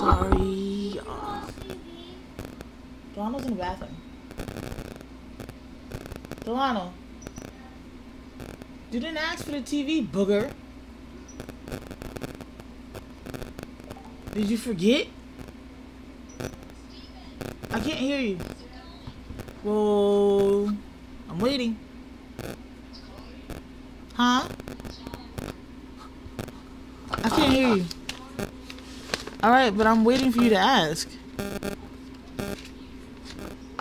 sorry. Delano's in the bathroom. Delano, you didn't ask for the TV, booger. Did you forget? I can't hear you. Whoa. I'm waiting. Huh? I can't hear you. Alright, but I'm waiting for you to ask.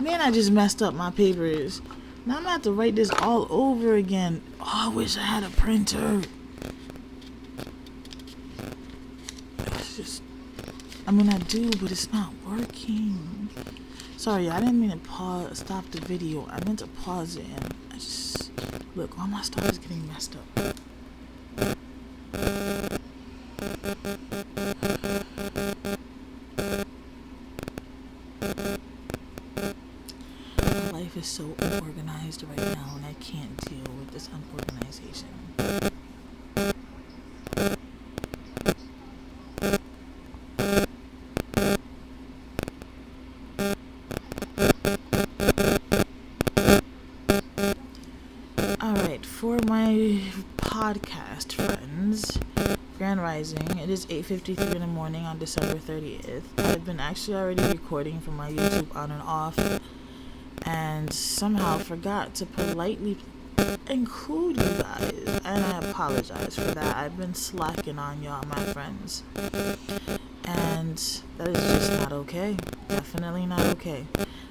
Man, I just messed up my papers. Now I'm gonna have to write this all over again. Oh, I wish I had a printer. It's just, I mean, I do, but it's not working. Sorry, I didn't mean to stop the video. I meant to pause it, and I just, look, all my stuff is getting messed up. My life is so unorganized right now, and I can't deal with this unorganization. Alright, for my podcast friends, Grand Rising, it is 8:53 in the morning on December 30th. I've been actually already recording from my YouTube on and off, and somehow forgot to politely include you guys, and I apologize for that. I've been slacking on y'all, my friends, and that is just not okay. Definitely not okay.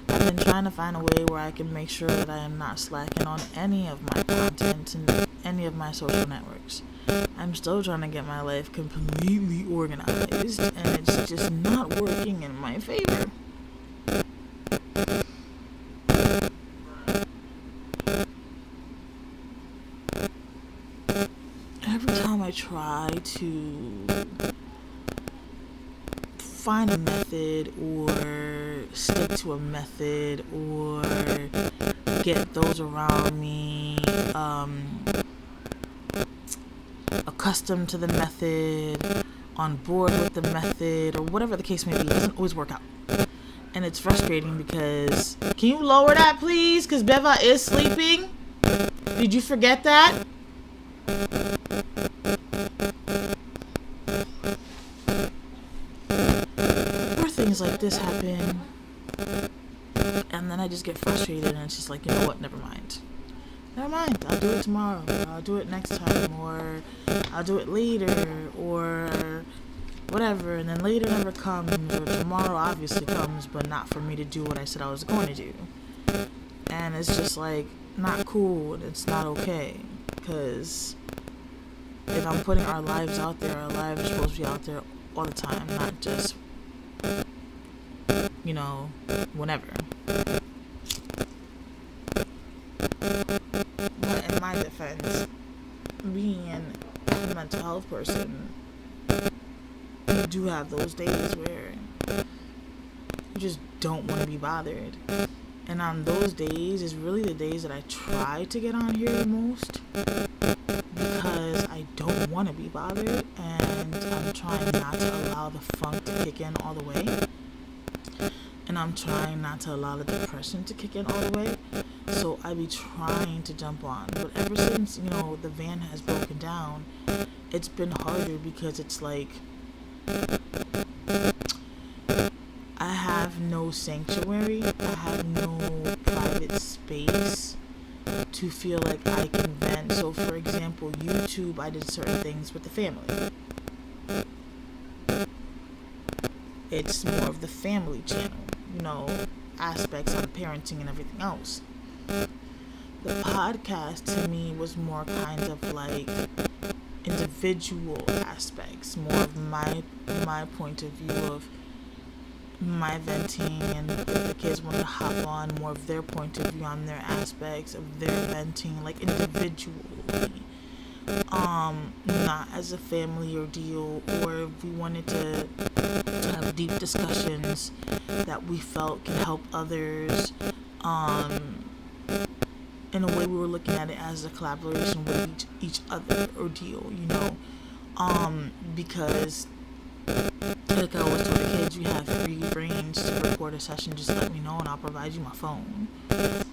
I've been trying to find a way where I can make sure that I am not slacking on any of my content and any of my social networks. I'm still trying to get my life completely organized, and it's just not working in my favor. Every time I try to find a method or stick to a method or get those around me accustomed to the method, on board with the method, or whatever the case may be, it doesn't always work out. And it's frustrating because, can you lower that please? Because Beva is sleeping. Did you forget that? Or things like this happen, and then I just get frustrated, and it's just like, you know what, never mind, I'll do it tomorrow, or I'll do it next time, or I'll do it later, or whatever. And then later never comes, or tomorrow obviously comes, but not for me to do what I said I was going to do. And it's just like, not cool, and it's not okay, because if I'm putting our lives out there, our lives are supposed to be out there all the time, not just, you know, whenever. But in my defense, being a mental health person, you do have those days where you just don't want to be bothered. And on those days is really the days that I try to get on here the most, because I don't want to be bothered, and I'm trying not to allow the funk to kick in all the way, and I'm trying not to allow the depression to kick in all the way. So I be trying to jump on, but ever since, you know, the van has broken down, it's been harder, because it's like I have no sanctuary, I have no private space to feel like I can vent. So for example, YouTube, I did certain things with the family. It's more of the family channel, you know, aspects on parenting and everything else. The podcast to me was more kind of like individual aspects, more of my point of view of my venting, and if the kids want to hop on, more of their point of view on their aspects of their venting, like individually, not as a family ordeal, or if we wanted to have deep discussions that we felt can help others, in a way we were looking at it as a collaboration with each other ordeal, you know, because like I always tell the kids, session, just let me know and I'll provide you my phone.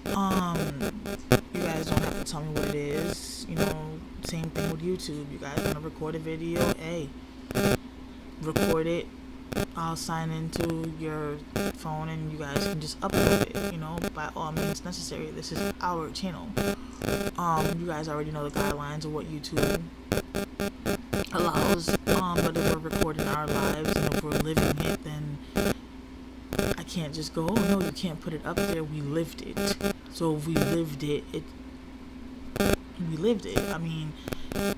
You guys don't have to tell me what it is. Same thing with YouTube. You guys want to record a video? Hey, record it. I'll sign into your phone and you guys can just upload it, by all means necessary. This is our channel. You guys already know the guidelines of what YouTube allows. But if we're recording our lives and if we're living it, then I can't just go, oh no, you can't put it up there. We lived it. So if we lived it, we lived it. I mean,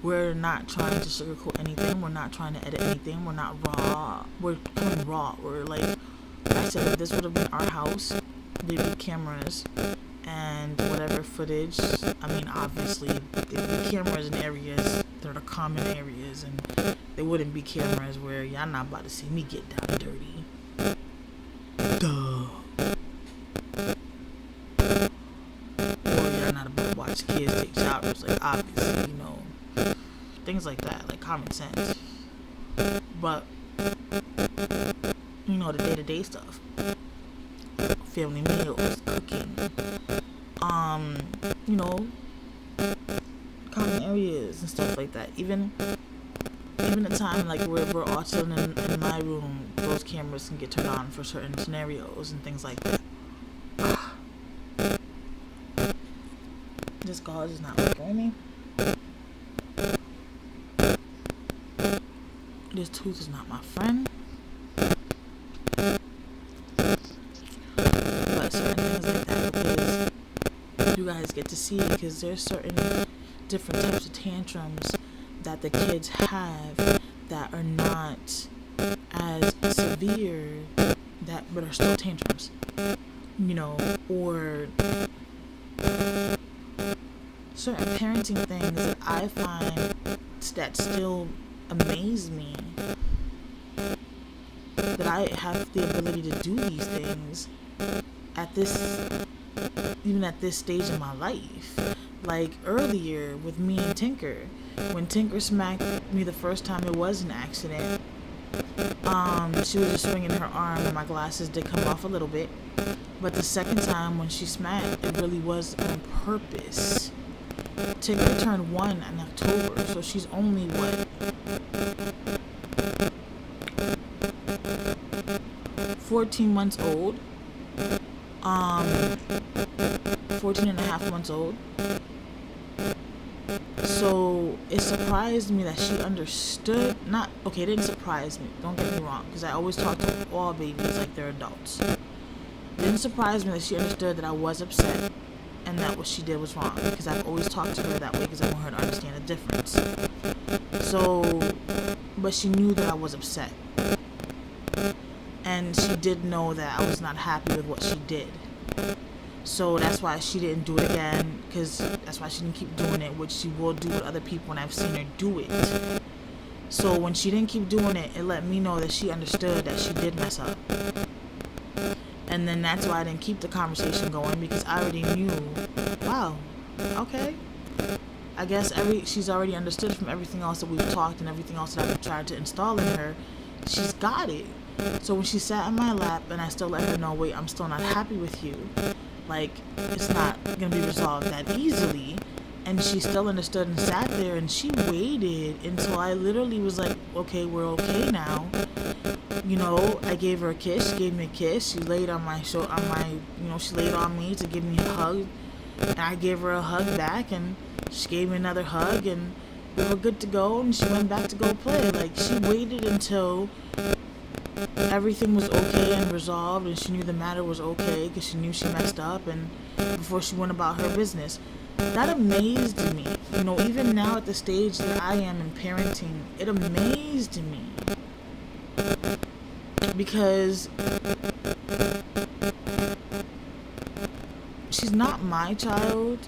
we're not trying to sugarcoat anything. We're not trying to edit anything. We're not raw. We're coming raw. We're like I said, if this would have been our house, there'd be cameras and whatever footage. I mean, obviously, there'd be cameras in areas that are common areas, and there wouldn't be cameras where y'all not about to see me get down dirty. Duh. Or y'all not about to watch kids take showers, like, obviously, things like that, like common sense. But the day-to-day stuff, family meals, cooking, common areas and stuff like that. Even the time like we're all chilling in my room, those cameras can get turned on for certain scenarios and things like that. This gauze is not working with me. This tooth is not my friend. But certain things like that, because you guys get to see, because there's certain different types of tantrums that the kids have that are not as severe, but are still tantrums, or certain parenting things that I find that still amaze me, that I have the ability to do these things even at this stage in my life. Like earlier with me and Tinker, when Tinker smacked me the first time, it was an accident. She was just swinging her arm and my glasses did come off a little bit. But the second time when she smacked, it really was on purpose. Tinker turned 1 in October, so she's only 14 months old. 14 and a half months old. So it surprised me that she understood. It didn't surprise me, don't get me wrong, because I always talk to all babies like they're adults. It didn't surprise me that she understood that I was upset and that what she did was wrong, because I've always talked to her that way because I want her to understand the difference. So, but she knew that I was upset, and she did know that I was not happy with what she did. So that's why she didn't do it again, because that's why she didn't keep doing it, which she will do with other people, and I've seen her do it. So when she didn't keep doing it, it let me know that she understood that she did mess up. And then that's why I didn't keep the conversation going, because I already knew, wow, okay. I guess she's already understood from everything else that we've talked and everything else that I've tried to install in her. She's got it. So when she sat in my lap and I still let her know, wait, I'm still not happy with you. Like, it's not going to be resolved that easily. And she still understood and sat there, and she waited until I literally was like, okay, we're okay now. I gave her a kiss. She gave me a kiss. She laid on my shoulder, she laid on me to give me a hug. And I gave her a hug back, and she gave me another hug, and we were good to go, and she went back to go play. Like, she waited until everything was okay and resolved, and she knew the matter was okay because she knew she messed up, and before she went about her business. That amazed me. Even now at the stage that I am in parenting, it amazed me. Because she's not my child.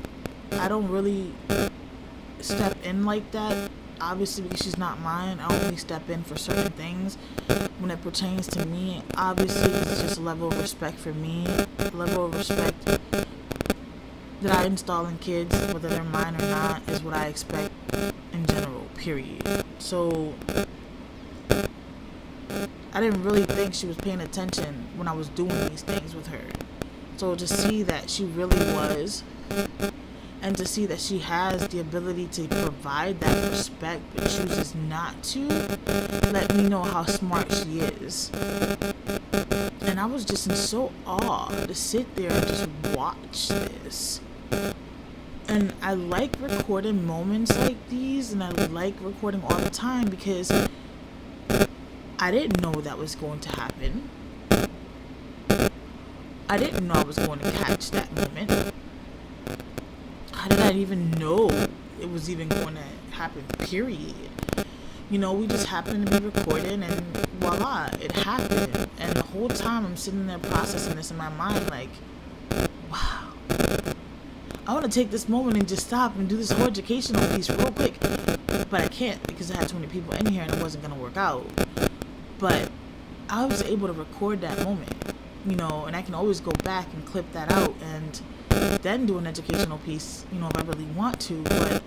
I don't really step in like that. Obviously, because she's not mine, I only step in for certain things. When it pertains to me, obviously, it's just a level of respect for me, a level of respect that I install in kids, whether they're mine or not, is what I expect in general, period. So, I didn't really think she was paying attention when I was doing these things with her. So to see that she really was, and to see that she has the ability to provide that respect but chooses not to, let me know how smart she is. And I was just in so awe to sit there and just watch this. And I like recording moments like these, and I like recording all the time because I didn't know that was going to happen. I didn't know I was going to catch that moment. How did I even know it was even going to happen, period? You know, we just happened to be recording and voila, it happened. And the whole time I'm sitting there processing this in my mind like, wow. I want to take this moment and just stop and do this whole educational piece real quick. But I can't because I had too many people in here and it wasn't going to work out. But I was able to record that moment, you know, and I can always go back and clip that out and then do an educational piece, you know, if I really want to. But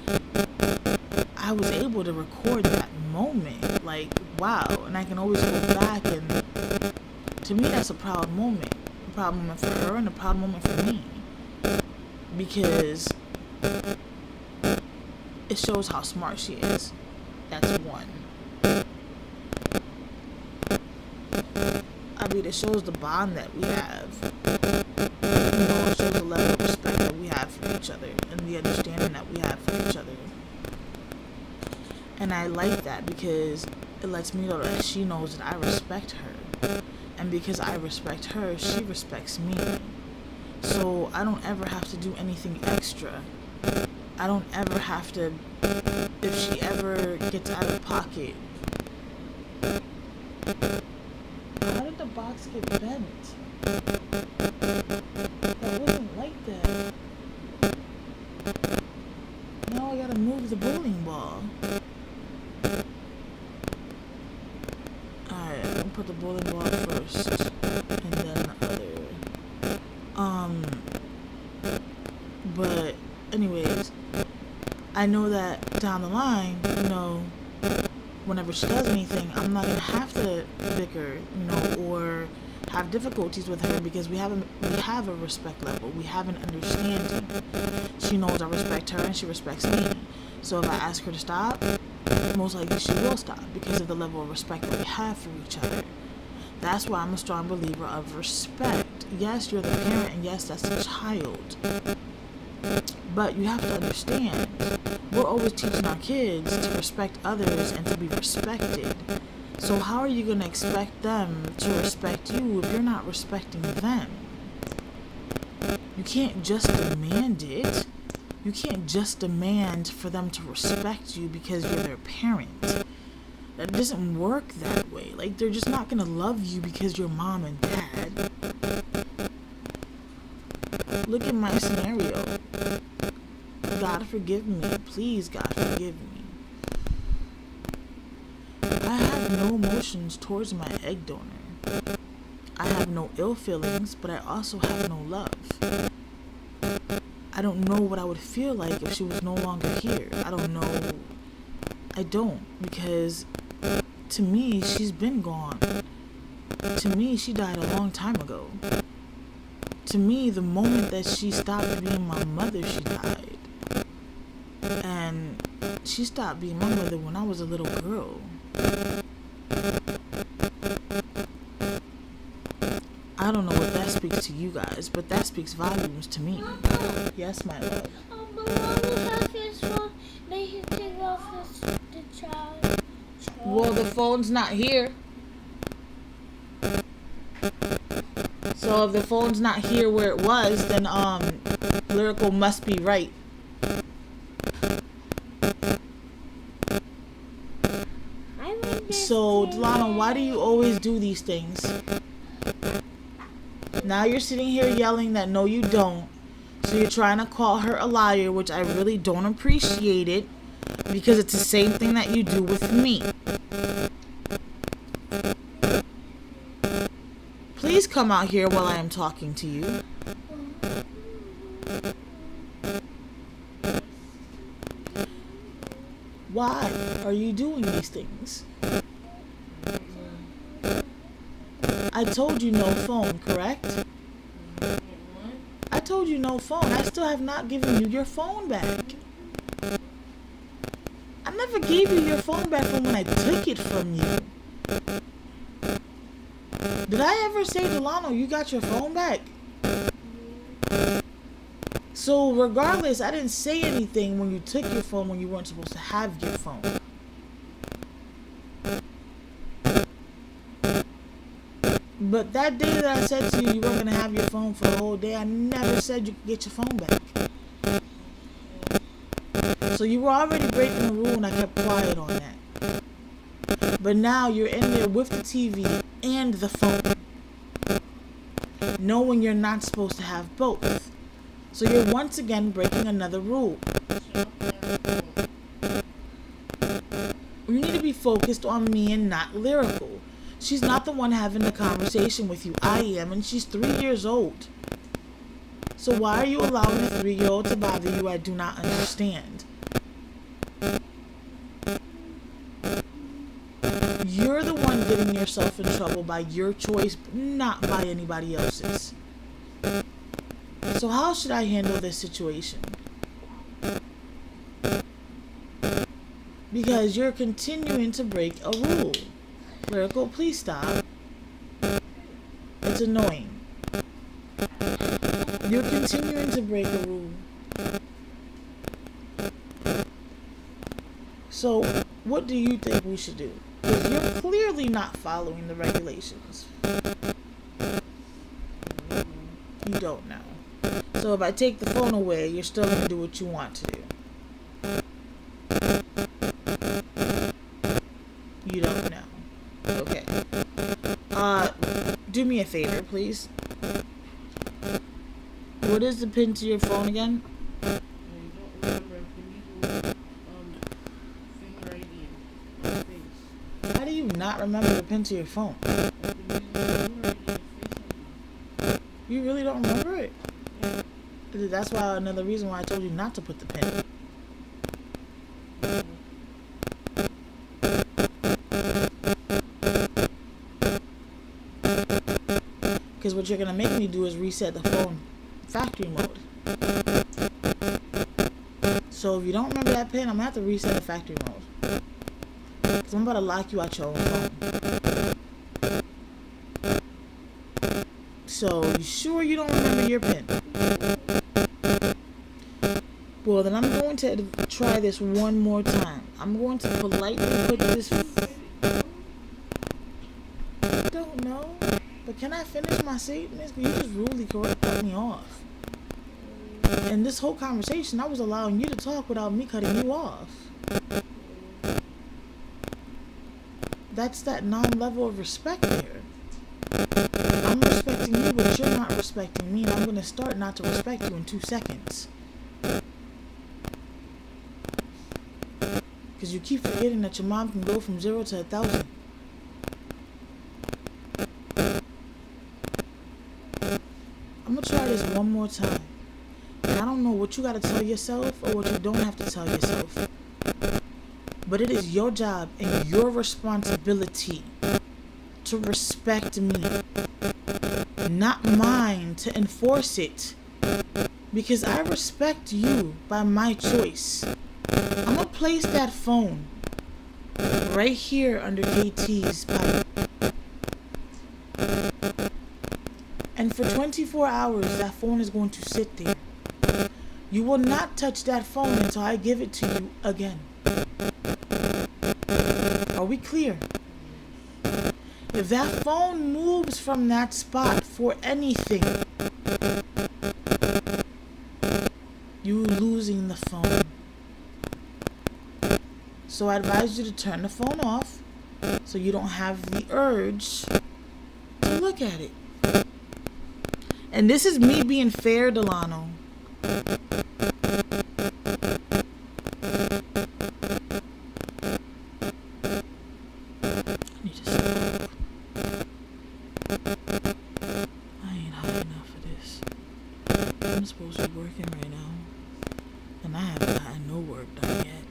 I was able to record that moment, like, wow. And I can always go back, and to me that's a proud moment. A proud moment for her and a proud moment for me, because it shows how smart she is. That's one. I mean, it shows the bond that we have. You know, it shows the level of respect that we have for each other and the understanding that we have for each other. And I like that because it lets me know that she knows that I respect her. And because I respect her, she respects me. So I don't ever have to do anything extra. I don't ever have to, if she ever gets out of pocket. How did the box get bent? That wasn't like that. Now I gotta move the bowling ball. Alright, I'm gonna put the bowling ball first, and then the other. But anyways, I know that down the line, you know, whenever she does anything, I'm not gonna have to bicker, you know, or have difficulties with her because we have a respect level. We have an understanding. She knows I respect her and she respects me. So if I ask her to stop, most likely she will stop because of the level of respect that we have for each other. That's why I'm a strong believer of respect. Yes, you're the parent, and yes, that's the child. But you have to understand, we're always teaching our kids to respect others and to be respected. So how are you going to expect them to respect you if you're not respecting them? You can't just demand it. You can't just demand for them to respect you because you're their parent. That doesn't work that way. Like, they're just not going to love you because you're mom and dad. Look at my scenario. God forgive me. Please, God forgive me. I have no emotions towards my egg donor. I have no ill feelings, but I also have no love. I don't know what I would feel like if she was no longer here. I don't know. I don't, because to me, she's been gone. To me, she died a long time ago. To me, the moment that she stopped being my mother, she died. And she stopped being my mother when I was a little girl. I don't know what that speaks to you guys, but that speaks volumes to me. Mama. Yes, my love. But Mommy has his phone. They can take off the child. Well, the phone's not here. So if the phone's not here where it was, then Lyrical must be right. So, Delana, why do you always do these things? Now you're sitting here yelling that no you don't. So you're trying to call her a liar, which I really don't appreciate it, because it's the same thing that you do with me. Please come out here while I am talking to you. Why are you doing these things? I told you no phone, correct? I told you no phone. I still have not given you your phone back. I never gave you your phone back from when I took it from you. Did I ever say, Delano, you got your phone back? So regardless, I didn't say anything when you took your phone when you weren't supposed to have your phone. But that day that I said to you, you weren't going to have your phone for the whole day, I never said you could get your phone back. So you were already breaking the rule and I kept quiet on that. But now you're in there with the TV and the phone, knowing you're not supposed to have both. So you're once again breaking another rule. You need to be focused on me and not Lyrical. She's not the one having the conversation with you. I am, and she's 3 years old. So why are you allowing a 3-year-old to bother you? I do not understand. You're the one getting yourself in trouble by your choice, not by anybody else's. So how should I handle this situation? Because you're continuing to break a rule. Lyrical, please stop. It's annoying. You're continuing to break a rule. So, what do you think we should do? Because you're clearly not following the regulations. You don't know. So if I take the phone away, you're still going to do what you want to do. You don't know. Okay. Do me a favor, please. What is the pin to your phone again? How do you not remember the pin to your phone? You really don't remember it? That's why another reason why I told you not to put the pin. Because what you're going to make me do is reset the phone factory mode. So if you don't remember that pin, I'm going to have to reset the factory mode. Because I'm about to lock you out your own phone. So you sure you don't remember your pin? Well, then I'm going to try this one more time. I'm going to politely put this... I don't know. But can I finish my statements? You just rudely cut me off. And this whole conversation, I was allowing you to talk without me cutting you off. That's that non-level of respect there. I'm respecting you, but you're not respecting me. And I'm going to start not to respect you in 2 seconds. Because you keep forgetting that your mom can go from 0 to 1,000. I'm going to try this one more time. And I don't know what you got to tell yourself or what you don't have to tell yourself. But it is your job and your responsibility to respect me. Not mine to enforce it. Because I respect you by my choice. I'm going to place that phone right here under KT's pipe. And for 24 hours, that phone is going to sit there. You will not touch that phone until I give it to you again. Are we clear? If that phone moves from that spot for anything, you losing the phone. So I advise you to turn the phone off so you don't have the urge to look at it. And this is me being fair, Delano. I need to stop. I ain't high enough for this. I'm supposed to be working right now. And I haven't gotten no work done yet.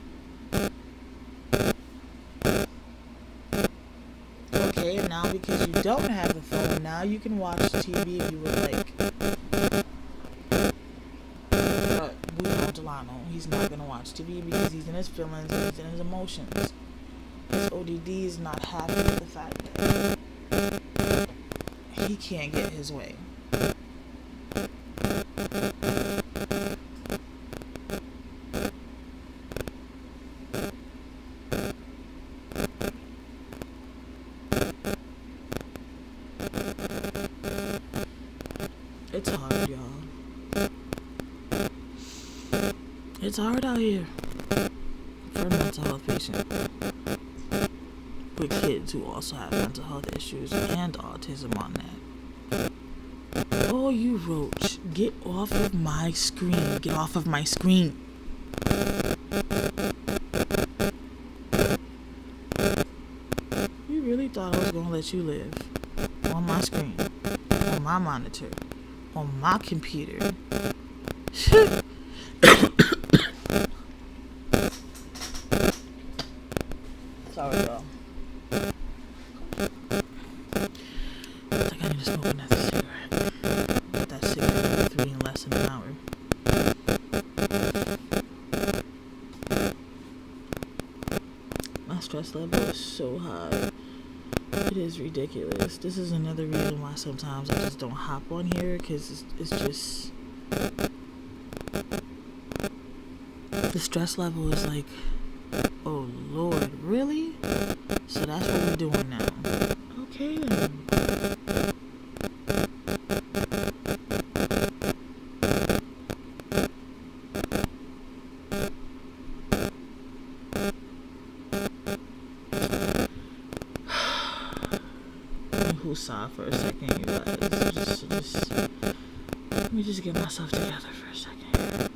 Okay, and now because you don't have a phone, now you can watch TV if you would like. But we know Delano, he's not gonna watch TV because he's in his feelings and he's in his emotions. His ODD is not happy with the fact that he can't get his way. It's hard, y'all. It's hard out here for a mental health patient with kids who also have mental health issues and autism on that. Oh, you roach, get off of my screen. Get off of my screen. You really thought I was going to let you live on my screen, on my monitor, on my computer. Sorry, y'all. I think I need to smoke another cigarette. Get that cigarette at 3 in less than an hour. My stress level is so high. It is ridiculous. This is another reason why sometimes I just don't hop on here, because it's just... The stress level is like, oh Lord, really? So that's what we're doing now. Okay then. Woosah for a second, you guys. Let me just get myself together for a second.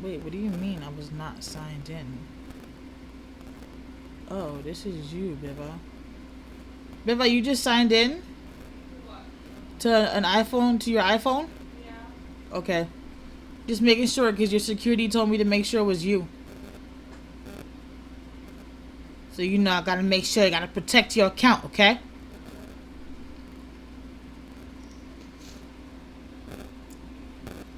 Wait, what do you mean I was not signed in? Oh, this is you, Biba. Biba, you just signed in? What? To an iPhone, to your iPhone? Yeah. Okay. Just making sure, because your security told me to make sure it was you. So you know I gotta make sure, I gotta protect your account, okay?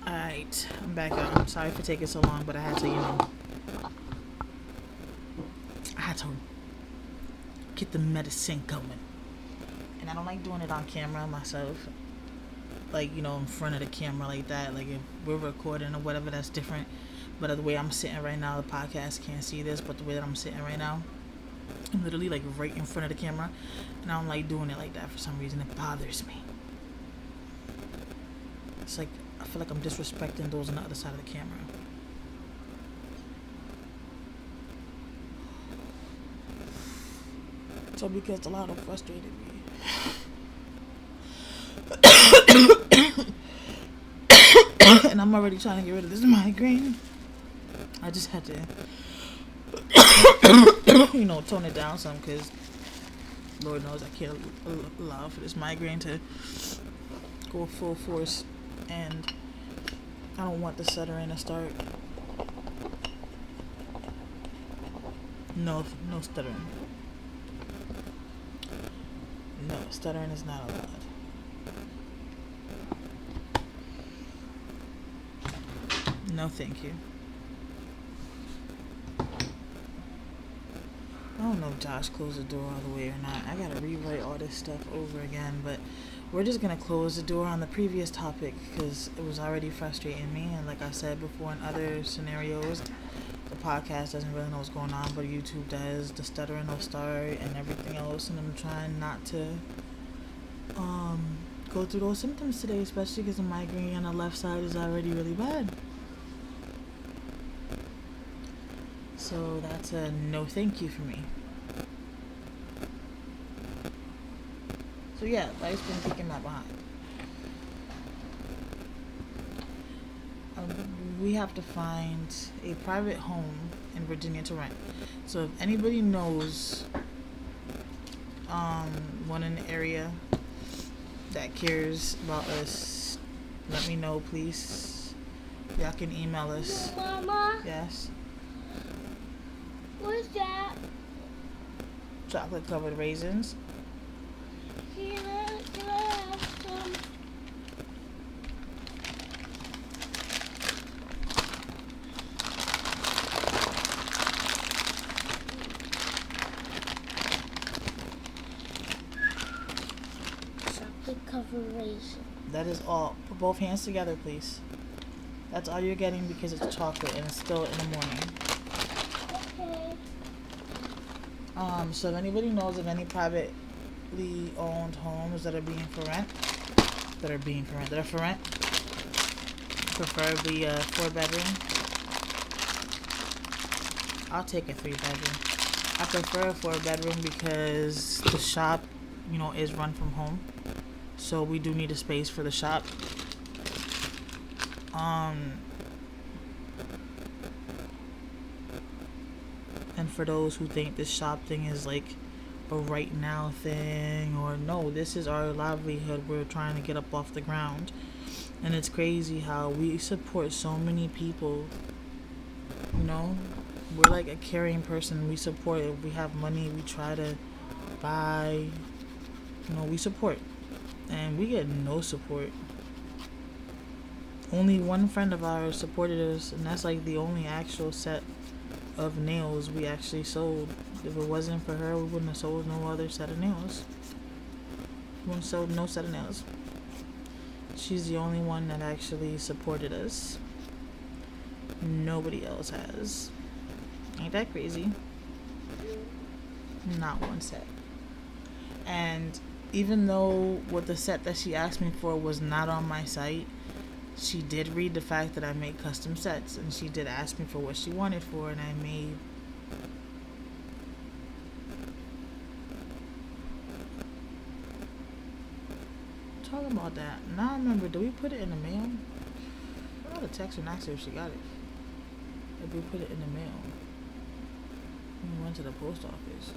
Alright, I'm back out. I'm sorry for taking so long, but I had to, I had to get the medicine going. And I don't like doing it on camera myself. Like, in front of the camera like that. Like, if we're recording or whatever, that's different. But the way I'm sitting right now, the podcast can't see this, but the way that I'm sitting right now, I'm literally, like, right in front of the camera. And I don't like doing it like that for some reason. It bothers me. It's like, I feel like I'm disrespecting those on the other side of the camera. So because a lot of frustrated me. And I'm already trying to get rid of this migraine. I just had to, tone it down some, because Lord knows I can't allow for this migraine to go full force, and I don't want the stuttering to start. No stuttering. stuttering is not allowed. No, thank you. I don't know if Josh closed the door all the way or not. I gotta rewrite all this stuff over again, but we're just gonna close the door on the previous topic because it was already frustrating me. And like I said before, in other scenarios, the podcast doesn't really know what's going on, but YouTube does. The stuttering will start and everything else, and I'm trying not to go through those symptoms today, especially because the migraine on the left side is already really bad. So that's a no thank you for me. So yeah, life's been kicking my behind. We have to find a private home in Virginia to rent. So if anybody knows one in the area that cares about us, let me know, please. Y'all can email us. Mama? Yes? What's that? Chocolate covered raisins. Can I have some? Chocolate covered raisin. That is all. Put both hands together, please. That's all you're getting because it's chocolate and it's still in the morning. Okay. So if anybody knows of any privately owned homes that are for rent, preferably a 4-bedroom. I'll take a 3-bedroom. I prefer a 4-bedroom because the shop, is run from home. So we do need a space for the shop. And for those who think this shop thing is like a right now thing, or no, this is our livelihood. We're trying to get up off the ground. And it's crazy how we support so many people. We're like a caring person. We support. If we have money, we try to buy. We support. And we get no support. Only one friend of ours supported us, and that's like the only actual set of nails we actually sold. If it wasn't for her, we wouldn't have sold no other set of nails. We wouldn't have sold no set of nails. She's the only one that actually supported us. Nobody else has. Ain't that crazy? Not one set. And even though what the set that she asked me for was not on my site, she did read the fact that I make custom sets, and she did ask me for what she wanted for, and I made talking about that. Now I remember, do we put it in the mail? I got a text and asked her if she got it. If we put it in the mail. We went to the post office.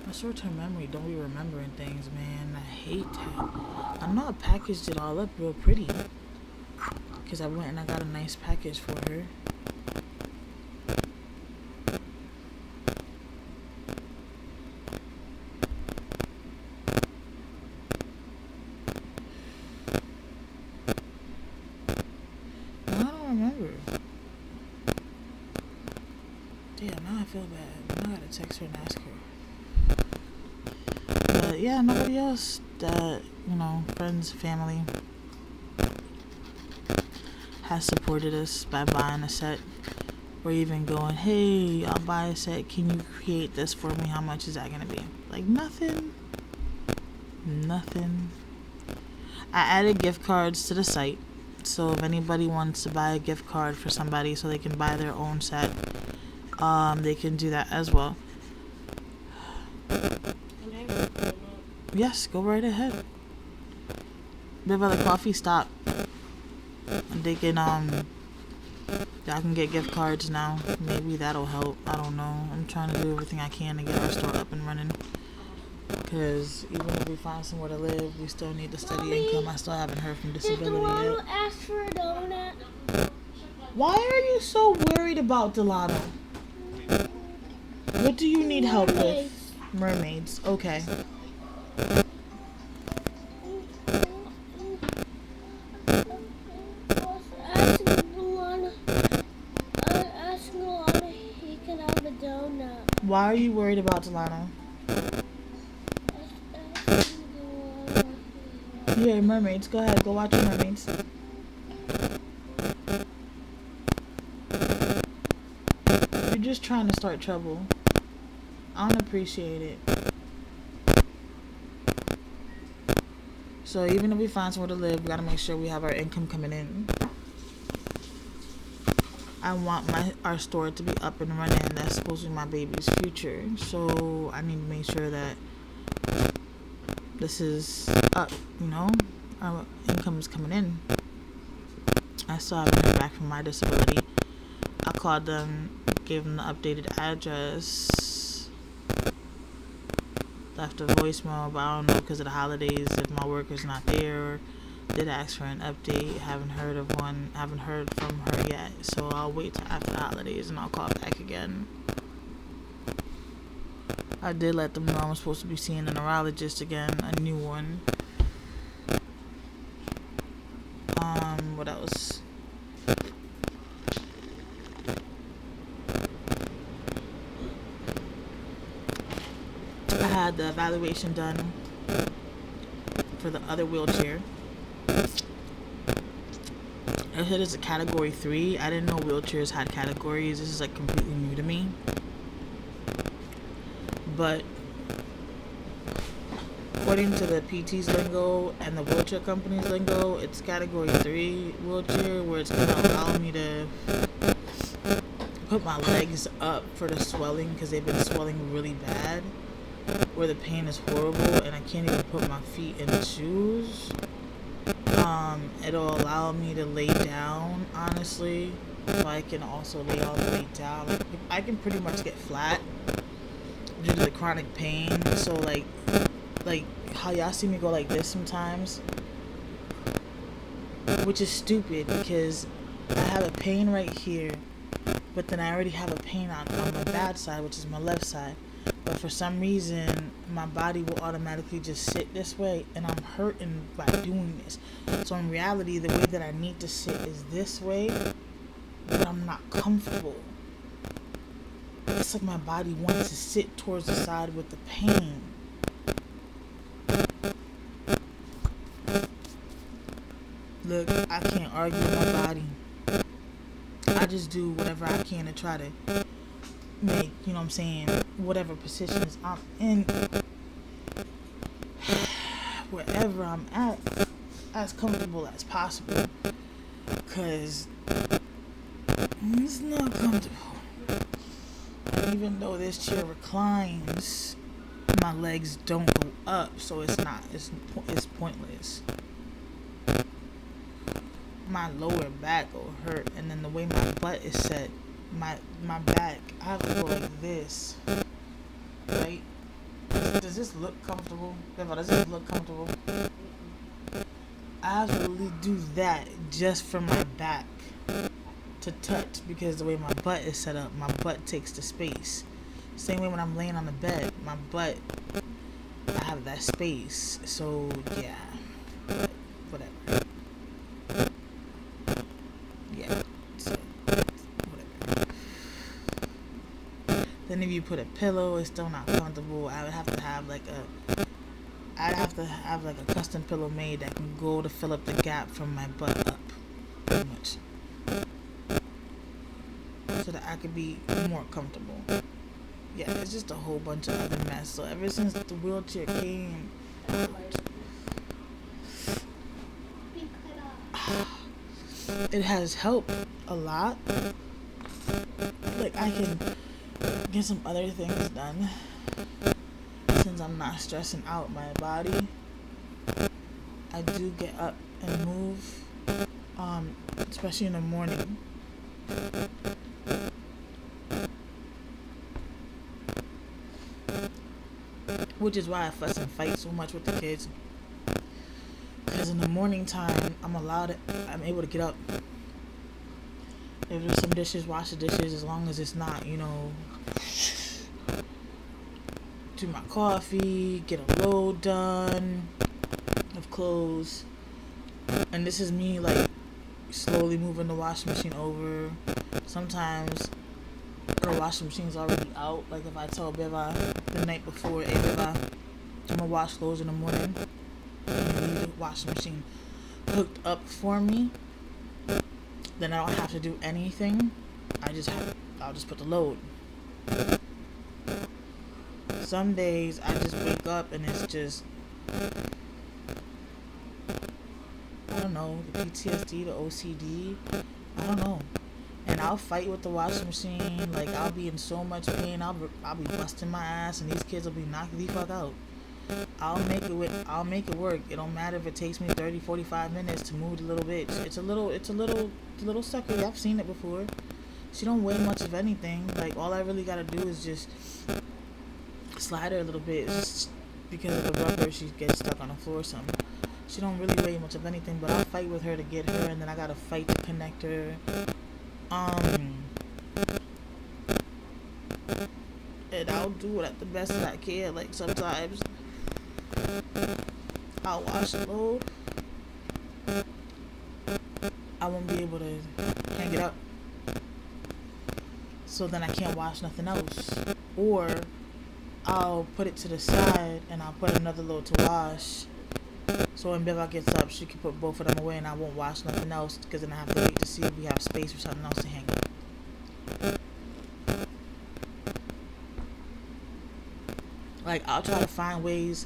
My short-term memory don't be remembering things, man. I hate that. I know I packaged it all up real pretty, because I went and I got a nice package for her. No, I don't remember. Damn, now I feel bad. Now I gotta text her and ask her. But yeah, nobody else that, friends, family, has supported us by buying a set, or even going, hey, I'll buy a set, can you create this for me, how much is that gonna be? Like nothing. I added gift cards to the site, so if anybody wants to buy a gift card for somebody so they can buy their own set, they can do that as well. Yes, go right ahead. Bit of the coffee, stop. And they can y'all can get gift cards now. Maybe that'll help. I don't know. I'm trying to do everything I can to get our store up and running. Because even if we find somewhere to live, we still need the steady income. I still haven't heard from disability Did the one yet. who asked for a donut? Why are you so worried about Delano? What do you need help with? Mermaids. Okay. Asking Lana he can have a donut. Why are you worried about Delana? Yeah, mermaids. Go ahead. Go watch your mermaids. You're just trying to start trouble. I don't appreciate it. So even if we find somewhere to live, we gotta make sure we have our income coming in. I want our store to be up and running. That's supposed to be my baby's future. So I need to make sure that this is up, our income is coming in. I still haven't heard back from my disability. I called them, gave them the updated address, left a voicemail, but I don't know because of the holidays if my worker's not there. Did ask for an update. Haven't heard from her yet. So I'll wait till after the holidays and I'll call back again. I did let them know I'm supposed to be seeing a neurologist again, a new one. What else? I had the evaluation done for the other wheelchair. It said it's a category 3. I didn't know wheelchairs had categories. This is like completely new to me. But according to the PT's lingo and the wheelchair company's lingo, it's category 3 wheelchair where it's going to allow me to put my legs up for the swelling because they've been swelling really bad, where the pain is horrible and I can't even put my feet in the shoes. It'll allow me to lay down, honestly, so I can also lay all the way down. Like, I can pretty much get flat due to the chronic pain. So like how y'all see me go like this sometimes, which is stupid because I have a pain right here, but then I already have a pain on my bad side, which is my left side. But for some reason, my body will automatically just sit this way, and I'm hurting by doing this. So in reality, the way that I need to sit is this way, but I'm not comfortable. It's like my body wants to sit towards the side with the pain. Look, I can't argue with my body. I just do whatever I can to try to make, whatever positions I'm in, wherever I'm at, as comfortable as possible. Because it's not comfortable. And even though this chair reclines, my legs don't go up, so it's pointless. My lower back will hurt, and then the way my butt is set, my back, I have to go like this, right? Does this look comfortable? Does this look comfortable? I have to really do that just for my back to touch, because the way my butt is set up, my butt takes the space. Same way when I'm laying on the bed, my butt, I have that space. So yeah, whatever. Yeah, so whatever. Then if you put a pillow, it's still not comfortable. I would have to have like a custom pillow made that can go to fill up the gap from my butt up, pretty much, so that I could be more comfortable. Yeah, it's just a whole bunch of other mess. So ever since the wheelchair came out, it has helped a lot. Like, I can get some other things done since I'm not stressing out my body. I do get up and move, especially in the morning. Which is why I fuss and fight so much with the kids. Because in the morning time, I'm able to get up. If there's some dishes, wash the dishes, as long as it's not, do my coffee, get a load done of clothes. And this is me like slowly moving the washing machine over. Sometimes the washing machine's already out. Like if I tell Beva the night before, hey Beva, I'm gonna wash clothes in the morning, and you leave the washing machine hooked up for me, then I don't have to do anything. I'll just put the load. Some days I just wake up and it's just, I don't know, the PTSD, the OCD, I don't know. And I'll fight with the washing machine. Like I'll be in so much pain. I'll be busting my ass, and these kids will be knocking the fuck out. I'll make it work. It don't matter if it takes me 30, 45 minutes to move the little bitch. It's a little sucker. I've seen it before. She don't weigh much of anything. Like all I really gotta do is just slide her a little bit. It's because of the rubber, she gets stuck on the floor or something. She don't really weigh much of anything, but I'll fight with her to get her, and then I gotta fight to connect her. And I'll do it the best that I can. Like sometimes I'll wash the load, I won't be able to hang it up, so then I can't wash nothing else. Or I'll put it to the side and I'll put another load to wash, so when Beva gets up she can put both of them away and I won't wash nothing else, because then I have to wait to see if we have space for something else to hang up. Like I'll try to find ways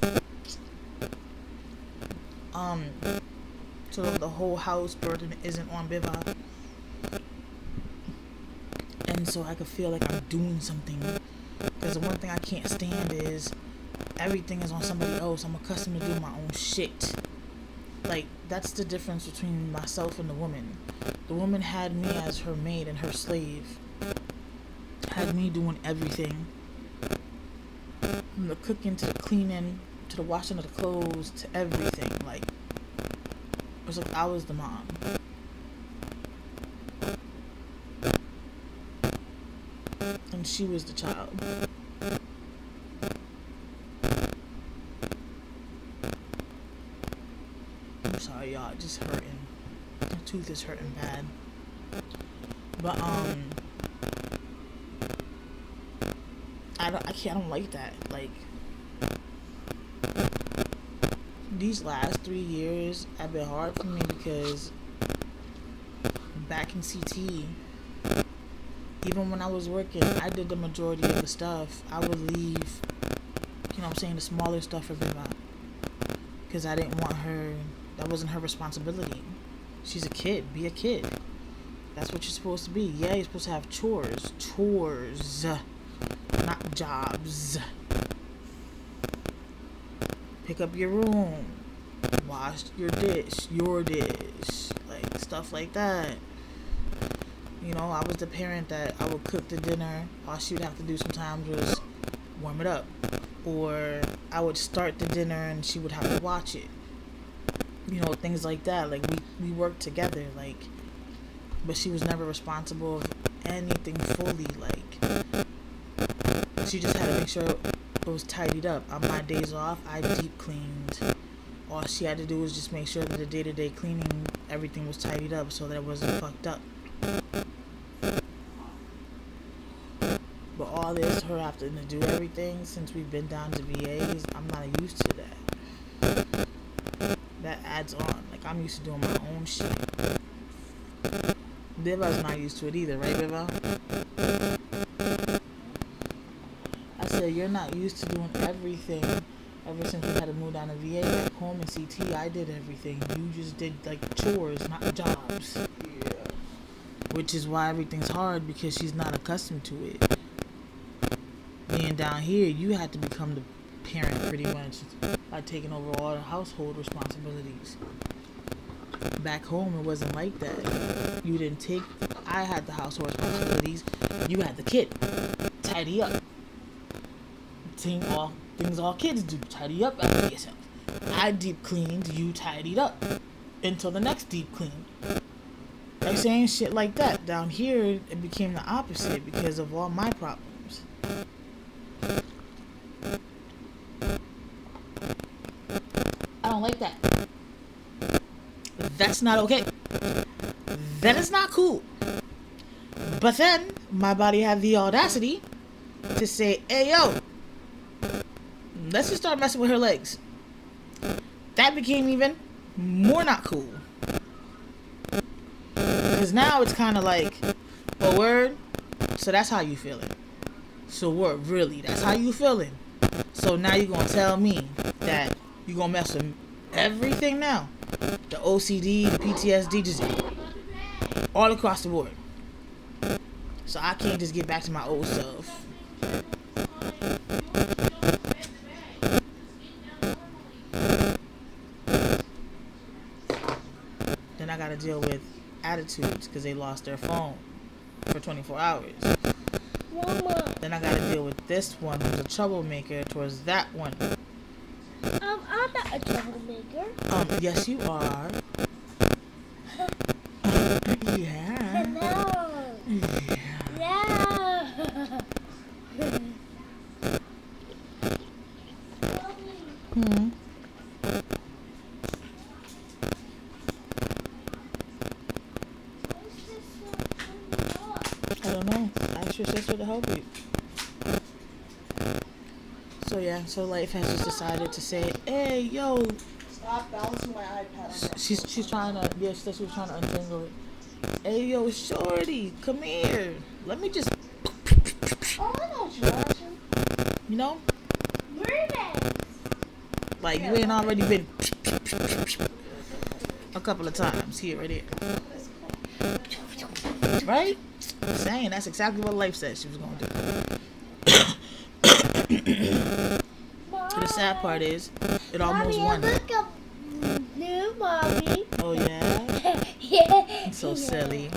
so the whole house burden isn't on Beva, and so I could feel like I'm doing something. Because the one thing I can't stand is everything is on somebody else. I'm accustomed to doing my own shit. Like that's the difference between myself and the woman. The woman had me as her maid and her slave, had me doing everything, from the cooking to the cleaning to the washing of the clothes to everything. Like it was like I was the mom. And she was the child. I'm sorry y'all, just hurting. My tooth is hurting bad. But I don't like that. Like these last 3 years have been hard for me, because back in CT, even when I was working, I did the majority of the stuff. I would leave, you know what I'm saying, the smaller stuff for Beva, because I didn't want her, that wasn't her responsibility. She's a kid. Be a kid. That's what you're supposed to be. Yeah, you're supposed to have chores, not jobs. Pick up your room, wash your dish, like stuff like that. You know, I was the parent that I would cook the dinner. All she would have to do sometimes was warm it up, or I would start the dinner and she would have to watch it. You know, things like that. Like we worked together. Like, but she was never responsible of anything fully. Like, she just had to make sure it was tidied up. On my days off, I deep cleaned. All she had to do was just make sure that the day-to-day cleaning, everything was tidied up so that it wasn't fucked up. But all this, her having to do everything since we've been down to VAs, I'm not used to that. That adds on. Like, I'm used to doing my own shit. Beva's not used to it either, right, Beva? I said, you're not used to doing everything. Ever since we had to move down to VA, back home in CT, I did everything. You just did, like, chores, not jobs. Yeah. Which is why everything's hard, because she's not accustomed to it. Being down here, you had to become the parent pretty much by taking over all the household responsibilities. Back home, it wasn't like that. You didn't take... I had the household responsibilities. You had the kid. Tidy up. Things all kids do. Tidy up after yourself. I deep cleaned. You tidied up until the next deep clean. Like saying shit like that. Down here, it became the opposite because of all my problems. don't like that. That's not okay. That is not cool. But then my body had the audacity to say, hey, yo, let's just start messing with her legs. That became even more not cool. Because now it's kind of like, a word, so that's how you feeling. So what, really, that's how you feeling. So now you're going to tell me that you're going to mess with everything now. The OCD, the PTSD, just all across the board. So I can't just get back to my old self. Then I got to deal with attitudes because they lost their phone for 24 hours. Mama. Then I got to deal with this one who's a troublemaker towards that one. I'm not a troublemaker. Yes you are. Yeah. No. Yeah. No. I don't know. Ask your sister to help you. So yeah, so Life has just decided to say, hey, yo. Stop balancing my iPad. She's trying to, yeah, she said she was trying to untangle it. Hey, yo, shorty, come here. Let me just, Oh, I know what you're watching. you know? Mermaids. Like, you ain't already been a couple of times. Here, right here. Right? I'm saying, that's exactly what Life said she was going to do. So the sad part is, it almost Mommy, won. Look up new mommy. Oh, yeah? Yeah. So silly.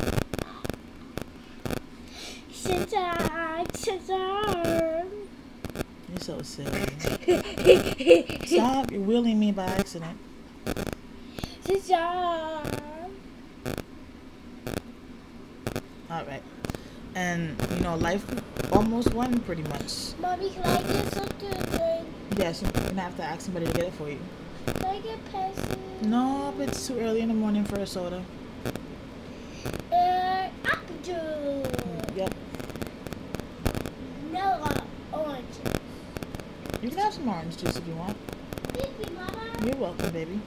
You're so silly. Stop, you're wheeling me by accident. Alright. And, you know, Life almost won pretty much. Mommy, can I get something? Yes, you're going to have to ask somebody to get it for you. Can I get Pepsi? No, it's too early in the morning for a soda. Apple juice. Yep. No, orange. You can have some orange juice if you want. Thank you, Mama. You're welcome, baby.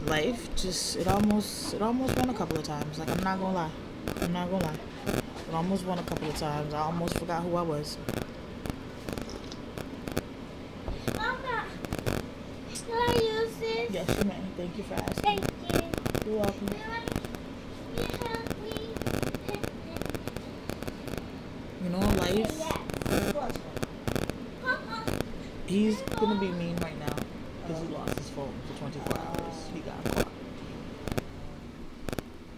Life just, it almost won a couple of times. Like, I'm not gonna lie. It almost won a couple of times. I almost forgot who I was. Mama, can I use this? Yes, you may. Thank you for asking. Thank you. You're welcome. You help me? You know, Life, Yes. Papa. he's gonna be mean right now because he lost his phone for 24 hours. He got caught.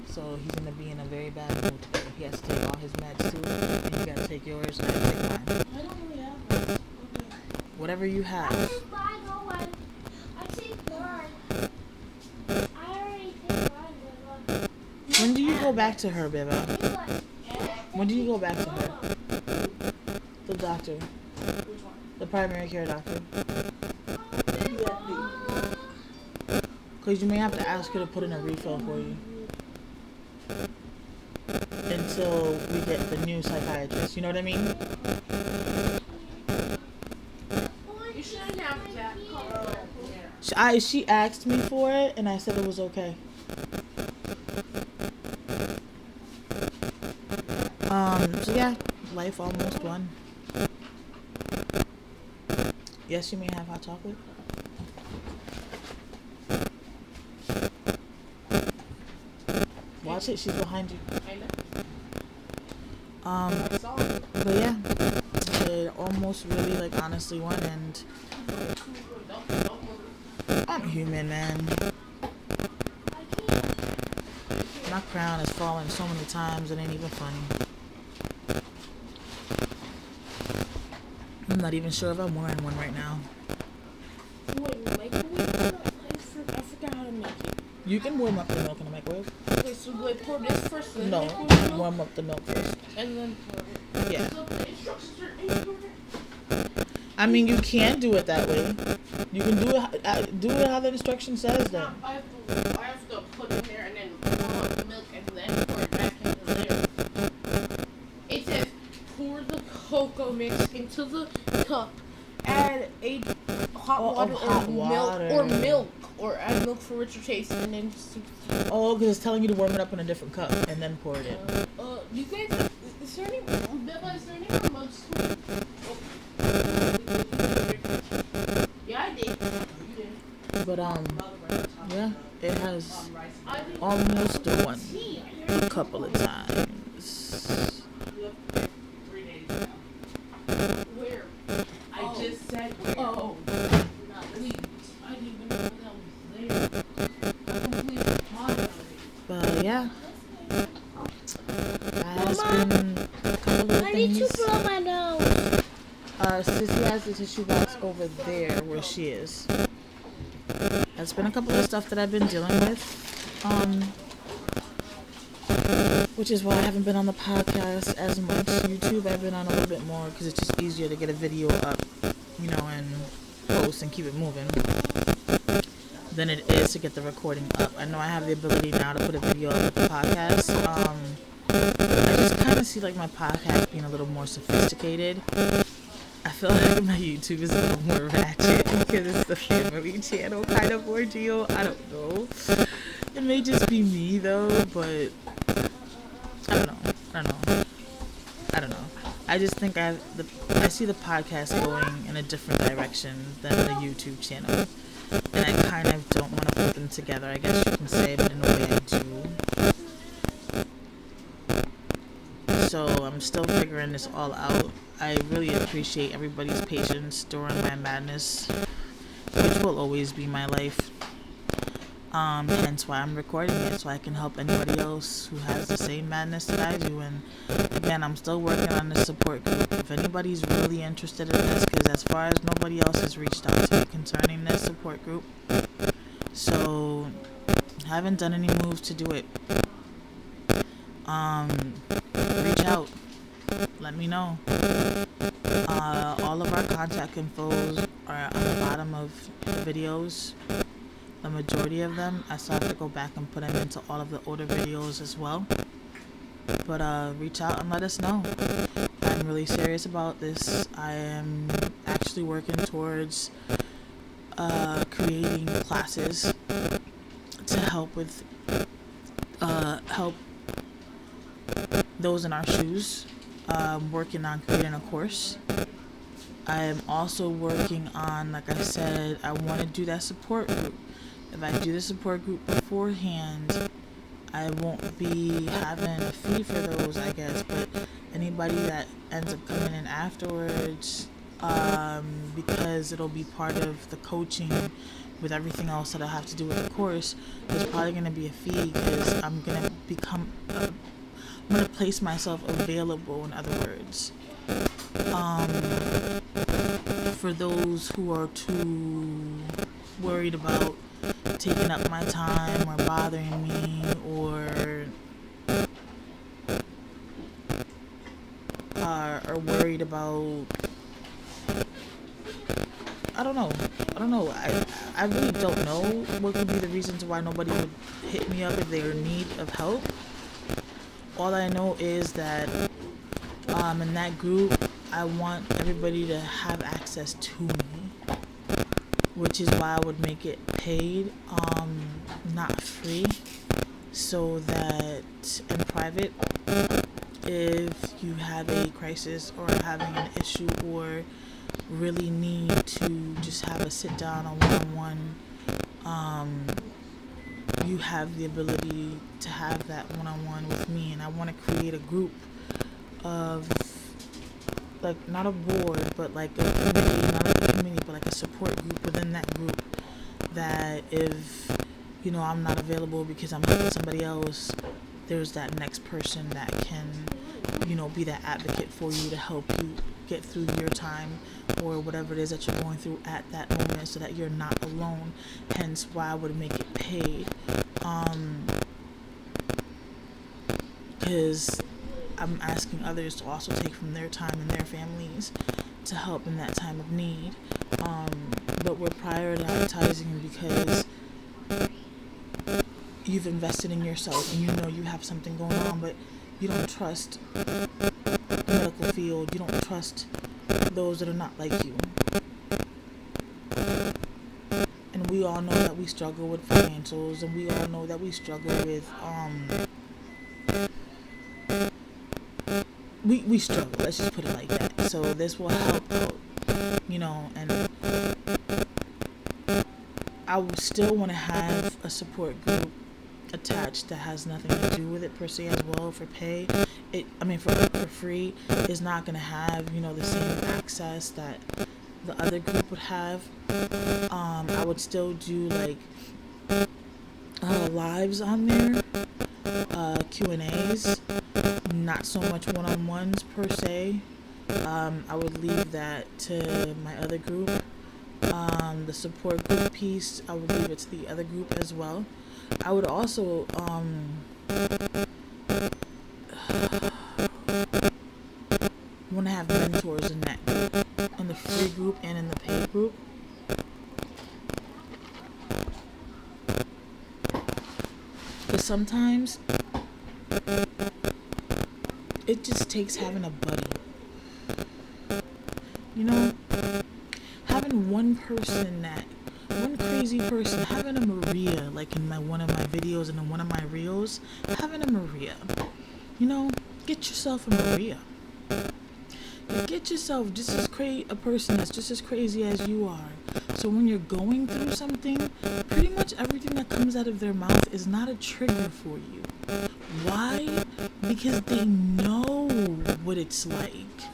So he's gonna be in a very bad mood today. He has to take all his meds too, and you gotta take yours, and I gotta take mine. I don't really have this. Whatever you I have. take mine, no one. I take mine. I already take mine, Beba. When do you go back to her, Beba? You what? When do you go back to her? The doctor. Which one? The primary care doctor. Exactly. Because you may have to ask her to put in a refill for you. Until we get the new psychiatrist. You know what I mean? You shouldn't have that color. She asked me for it, and I said it was okay. So yeah, Life almost won. Yes, you may have hot chocolate. Watch it, she's behind you. I saw it. But yeah, it almost really, like, honestly won, and I'm human, man. My crown has fallen so many times, it ain't even funny. I'm not even sure if I'm wearing one right now. Wait, microwave? I forgot how to make it. You can warm up the milk in the microwave. Wait, so do I pour this first? Then No, microwave milk? warm up the milk first. And then pour it. Yeah. So the instructions are in order? I mean, you can do it that way. You can do it how the instruction says then. I have to put in there and then pour up the milk and then pour it back into there. It says pour the cocoa mix into the cup, add a hot water or add milk for richer taste, and then. Oh, because it's telling you to warm it up in a different cup and then pour it in. You guys, is there any remote switch? Yeah, I did. You did. But yeah, it has almost won a couple of times. Where? I just said where. Oh. Please. I didn't even know that was there. I completely forgot about it. But yeah, that has been a couple of I need things. to blow my nose. Sissy has the tissue box over there where she is. That's been a couple of stuff that I've been dealing with. Which is why I haven't been on the podcast as much. YouTube I've been on a little bit more because it's just easier to get a video up, and post and keep it moving than it is to get the recording up. I know I have the ability now to put a video up with the podcast. I just kind of see like my podcast being a little more sophisticated. I feel like my YouTube is a little more ratchet because it's the family channel kind of ordeal. I don't know. It may just be me though, but I don't know. I just think I see the podcast going in a different direction than the YouTube channel. And I kind of don't want to put them together, I guess you can say, but in a way I do. So I'm still figuring this all out. I really appreciate everybody's patience during my madness, which will always be my life. Hence why I'm recording it, so I can help anybody else who has the same madness that I do. And again, I'm still working on this support group. If anybody's really interested in this, because as far as nobody else has reached out to me concerning this support group, so haven't done any moves to do it. Reach out, let me know. All of our contact infos are on the bottom of the videos. The majority of them, I still have to go back and put them into all of the older videos as well. But reach out and let us know. I'm really serious about this. I am actually working towards creating classes to help those in our shoes. Working on creating a course. I am also working on, like I said, I want to do that support group. If I do the support group beforehand, I won't be having a fee for those, I guess, but anybody that ends up coming in afterwards, because it'll be part of the coaching with everything else that I have to do with the course, there's probably going to be a fee because I'm going to place myself available, in other words, for those who are too worried about taking up my time or bothering me or are worried about I don't know. I really don't know what could be the reasons why nobody would hit me up if they're in need of help. All I know is that in that group I want everybody to have access to me, which is why I would make it paid, not free, so that in private, if you have a crisis or having an issue or really need to just have a sit down, a one-on-one, you have the ability to have that one-on-one with me. And I want to create a group of, like, not a board, but like a committee, not like a committee, but like a support group within that group, that if, I'm not available because I'm helping somebody else, there's that next person that can, be that advocate for you to help you get through your time or whatever it is that you're going through at that moment, so that you're not alone. Hence why I would make it paid, because I'm asking others to also take from their time and their families to help in that time of need. But we're prioritizing because you've invested in yourself and you know you have something going on, but you don't trust the medical field. You don't trust those that are not like you. And we all know that we struggle with financials, and we all know that we struggle with we struggle, let's just put it like that. So this will help out, and I would still want to have a support group attached that has nothing to do with it per se as well. For for free is not going to have the same access that the other group would have. I would still do like lives on there, Q&As, not so much one-on-ones per se. I would leave that to my other group. The support group piece, I would leave it to the other group as well. I would also want to have mentors in that group, in the free group and in the paid group. But sometimes it just takes having a buddy. Having one crazy person, having a Maria, like in one of my videos and in one of my reels, having a Maria. Get yourself a Maria. Get yourself a person that's just as crazy as you are. So when you're going through something, pretty much everything that comes out of their mouth is not a trigger for you. Why? Because they know what it's like.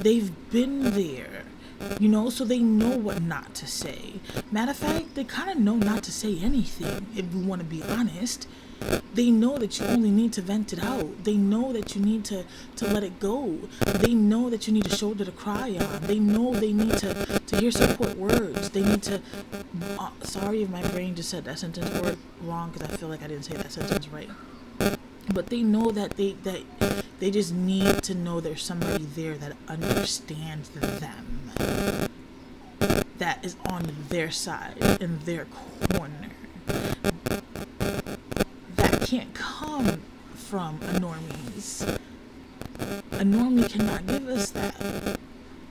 They've been there. So they know what not to say. Matter of fact, they kind of know not to say anything, if we want to be honest. They know that you only need to vent it out. They know that you need to let it go. They know that you need a shoulder to cry on. They know they need to hear support words. They need to... sorry if my brain just said that sentence word wrong, because I feel like I didn't say that sentence right. But they know that they just need to know there's somebody there that understands them, that is on their side, in their corner. That can't come from a Normees. A Normee cannot give us that.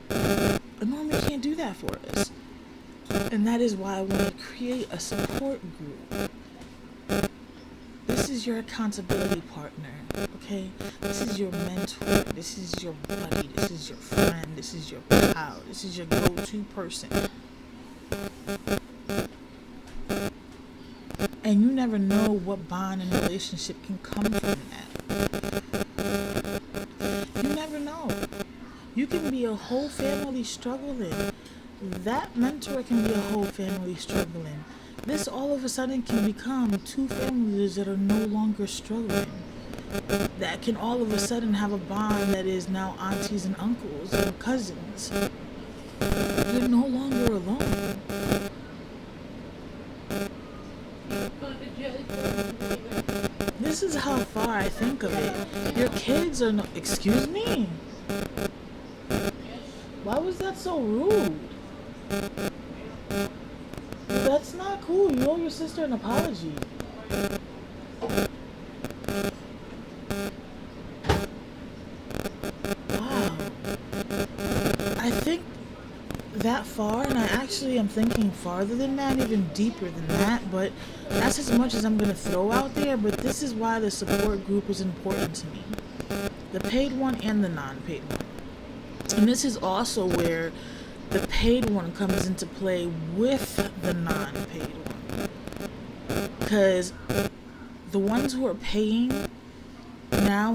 A Normee can't do that for us. And that is why I want to create a support group. This is your accountability partner, okay? This is your mentor. This is your buddy. This is your friend. This is your pal. This is your go-to person. And you never know what bond and relationship can come from that. You never know. You can be a whole family struggling. That mentor can be a whole family struggling. This all of a sudden can become two families that are no longer struggling. That can all of a sudden have a bond that is now aunties and uncles and cousins. They're no longer alone. This is how far I think of it. Your kids are no... Excuse me? Why was that so rude? That's not cool. You owe your sister an apology. Wow. I think that far, and I actually am thinking farther than that, even deeper than that, but that's as much as I'm going to throw out there. But this is why the support group is important to me. The paid one and the non-paid one. And this is also where the paid one comes into play with the non-paid one. Because the ones who are paying now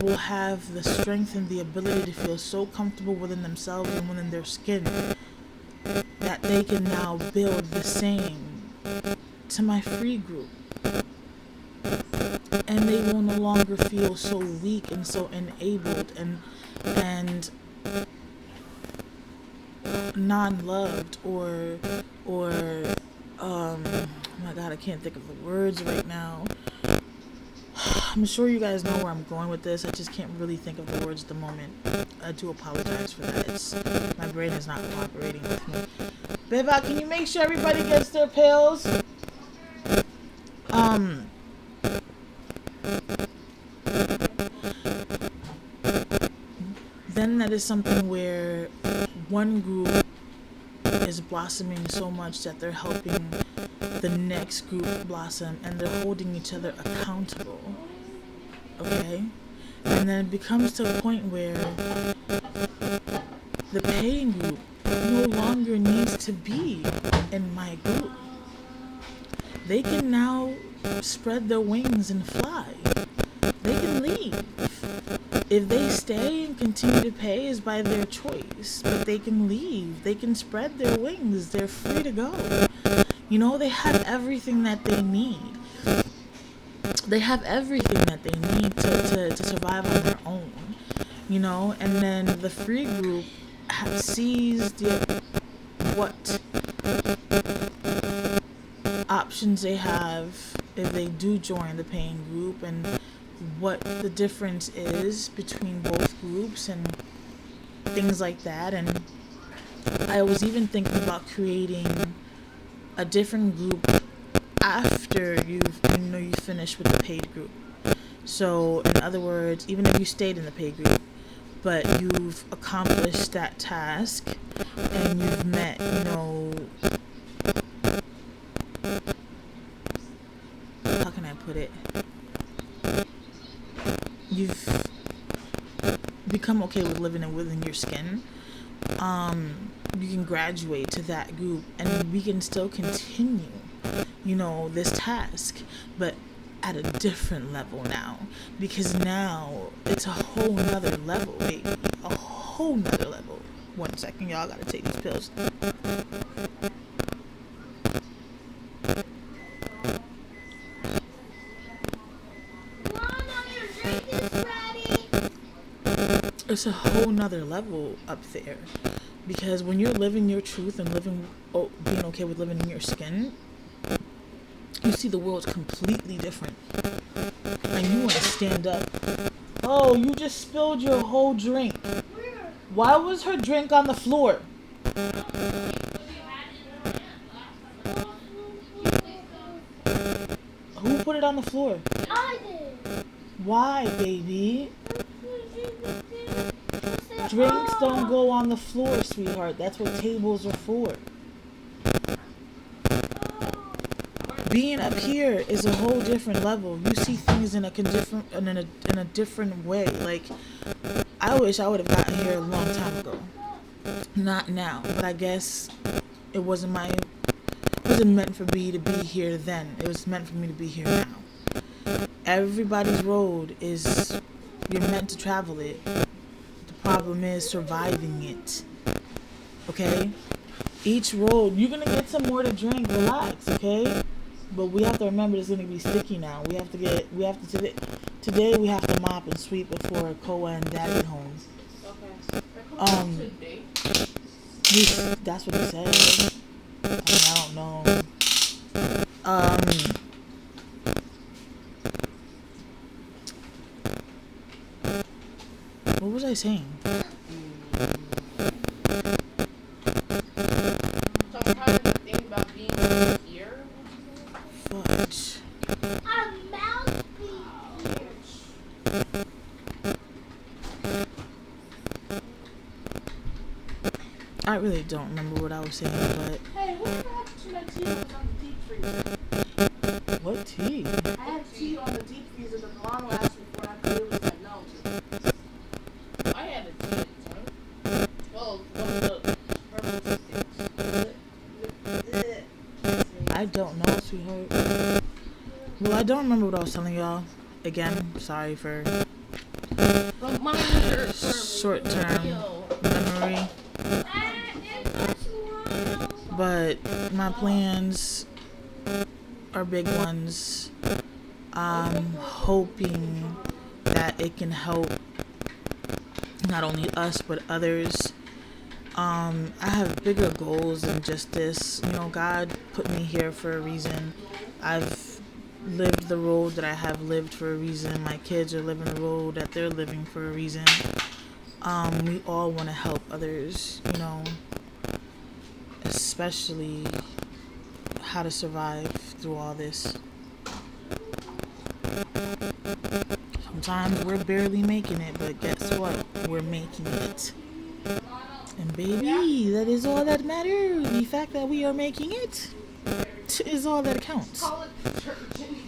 will have the strength and the ability to feel so comfortable within themselves and within their skin that they can now build the same to my free group. And they will no longer feel so weak and so enabled and non-loved or oh my god, I can't think of the words right now. I'm sure you guys know where I'm going with this. I just can't really think of the words at the moment. I do apologize for that. My brain is not cooperating with me. Beba, can you make sure everybody gets their pills? Then that is something where one group is blossoming so much that they're helping the next group blossom, and they're holding each other accountable. Okay? And then it becomes to a point where the paying group no longer needs to be in my group. They can now spread their wings and fly. They can leave. If they stay and continue to pay is by their choice, but they can leave. They can spread their wings. They're free to go. You know, they have everything that they need. They have everything that they need to survive on their own. You know, and then the free group sees what options they have if they do join the paying group, and what the difference is between both groups and things like that. And I was even thinking about creating a different group after you finish with the paid group. So in other words, even if you stayed in the paid group, but you've accomplished that task and you've met, how can I put it? You've become okay with living within your skin. You can graduate to that group, and we can still continue, this task, but at a different level now, because now it's a whole nother level, baby. A whole nother level. 1 second, y'all, gotta take these pills. It's a whole nother level up there, because when you're living your truth and being okay with living in your skin, you see the world completely different, and you want to stand up. Oh, you just spilled your whole drink. Why was her drink on the floor? Who put it on the floor? I did. Why, baby? Drinks don't go on the floor, sweetheart. That's what tables are for. Being up here is a whole different level. You see things in a different way. Like, I wish I would have gotten here a long time ago. Not now, but I guess it wasn't meant for me to be here then. It was meant for me to be here now. Everybody's road is, you're meant to travel it. The problem is surviving it. Okay? Each road, you're gonna get some more to drink. Relax, okay? But we have to remember it's gonna be sticky now. Today we have to mop and sweep before Koa and Dad get home. Today? That's what he said. I don't know. What was I saying? Sometimes the thing about being here. Fudge. A mouthpiece. I really don't remember what I was saying, but... Hey, what happened to that tea that was on the deep freezer? What tea? I had tea on the deep freezer that Milano asked me for, and I clearly said no to. I had a tea at the time. Well, one of the purple sticks. I don't know, sweetheart. Well, I don't remember what I was telling y'all. Again, sorry for Reminder for short-term memory. But my plans are big ones. I'm hoping that it can help not only us but others. I have bigger goals than just this. God put me here for a reason. I've lived the road that I have lived for a reason. My kids are living the road that they're living for a reason. We all want to help others, you know, especially how to survive through all this. Sometimes we're barely making it, but guess what? We're making it. And baby, that is all that matters. The fact that we are making it is all that counts. Call it detergent.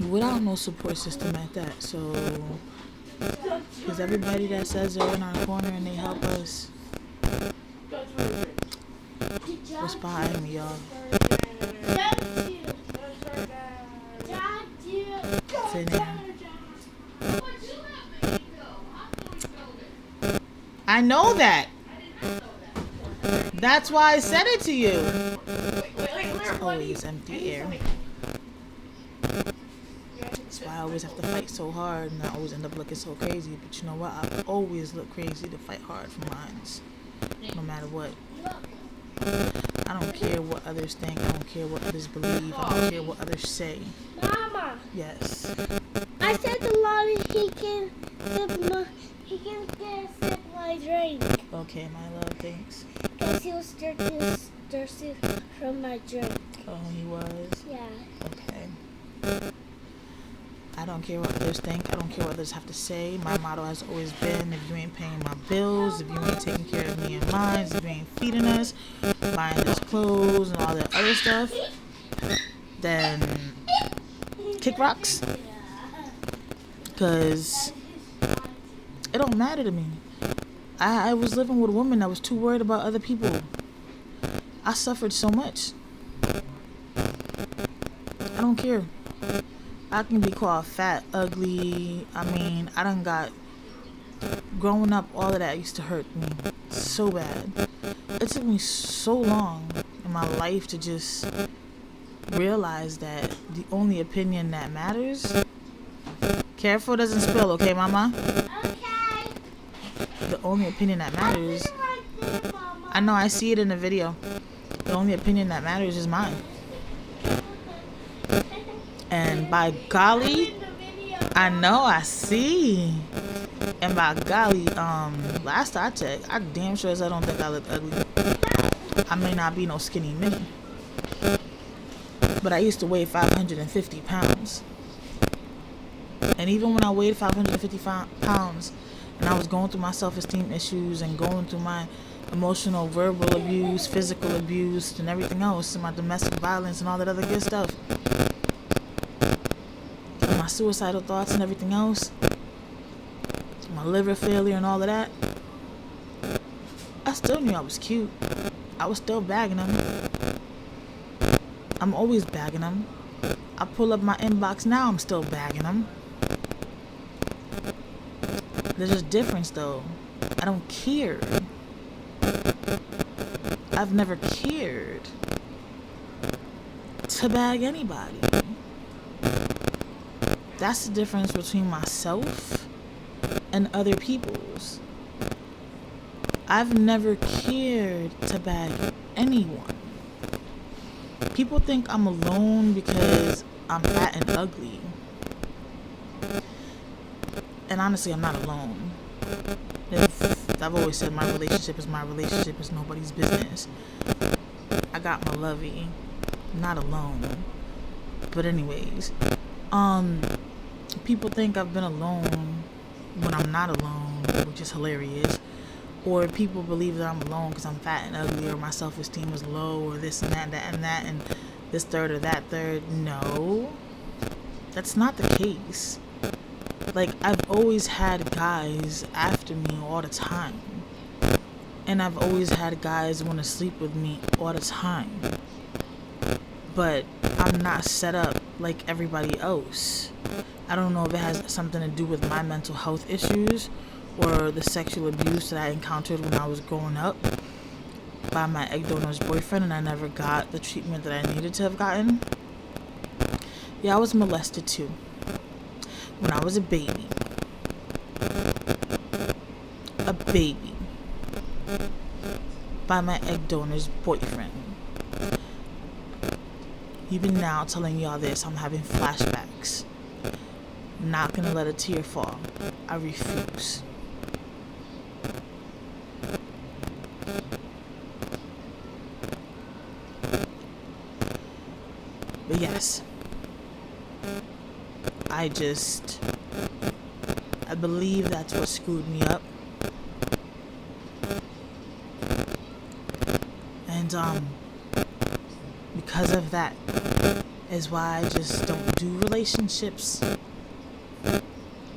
Without no support system at that, so because everybody that says they're in our corner and they help us, what's behind me, y'all? I know that. That's why I said it to you. It's always empty air. That's why I always have to fight so hard, and I always end up looking so crazy. But you know what? I always look crazy to fight hard for mine, no matter what. I don't care what others think. I don't care what others believe. I don't care what others say. Mama. Yes. I said to Lonnie he can sip my drink. Okay, my love, thanks. Because he was thirsty from my drink. Oh, he was? Yeah. Okay. I don't care what others think. I don't care what others have to say. My motto has always been, if you ain't paying my bills, if you ain't taking care of me and mine, if you ain't feeding us, buying us clothes and all that other stuff, then kick rocks. Because it don't matter to me. I was living with a woman that was too worried about other people. I suffered so much. I don't care. I can be called fat, ugly. I mean, I done got... Growing up, all of that used to hurt me so bad. It took me so long in my life to just realize that the only opinion that matters... Careful, doesn't spill, okay, mama? Okay. The only opinion that matters... I know, I see it in the video. The only opinion that matters is mine. And by golly, I know, I see. And by golly, last I checked, I damn sure as I don't think I look ugly. I may not be no skinny mini, but I used to weigh 550 pounds. And even when I weighed 550 pounds, and I was going through my self-esteem issues and going through my emotional, verbal abuse, physical abuse, and everything else, and my domestic violence and all that other good stuff, and my suicidal thoughts and everything else, my liver failure and all of that, I still knew I was cute. I was still bagging them. I'm always bagging them. I pull up my inbox now, I'm still bagging them. There's just difference though. I don't care. I've never cared to bag anybody. That's the difference between myself and other people's. I've never cared to bag anyone. People think I'm alone because I'm fat and ugly. And honestly, I'm not alone. I've always said my relationship is nobody's business. I got my lovey. I'm not alone. But anyways, people think I've been alone when I'm not alone, which is hilarious. Or people believe that I'm alone because I'm fat and ugly, or my self-esteem is low, or this and that, and this third or that third. No, that's not the case. Like, I've always had guys after me all the time. And I've always had guys want to sleep with me all the time. But I'm not set up like everybody else. I don't know if it has something to do with my mental health issues or the sexual abuse that I encountered when I was growing up by my egg donor's boyfriend, and I never got the treatment that I needed to have gotten. Yeah, I was molested too when I was a baby. A baby. By my egg donor's boyfriend. Even now telling y'all this, I'm having flashbacks. I'm not gonna let a tear fall. I refuse. But yes, I believe that's what screwed me up. And because of that is why I just don't do relationships,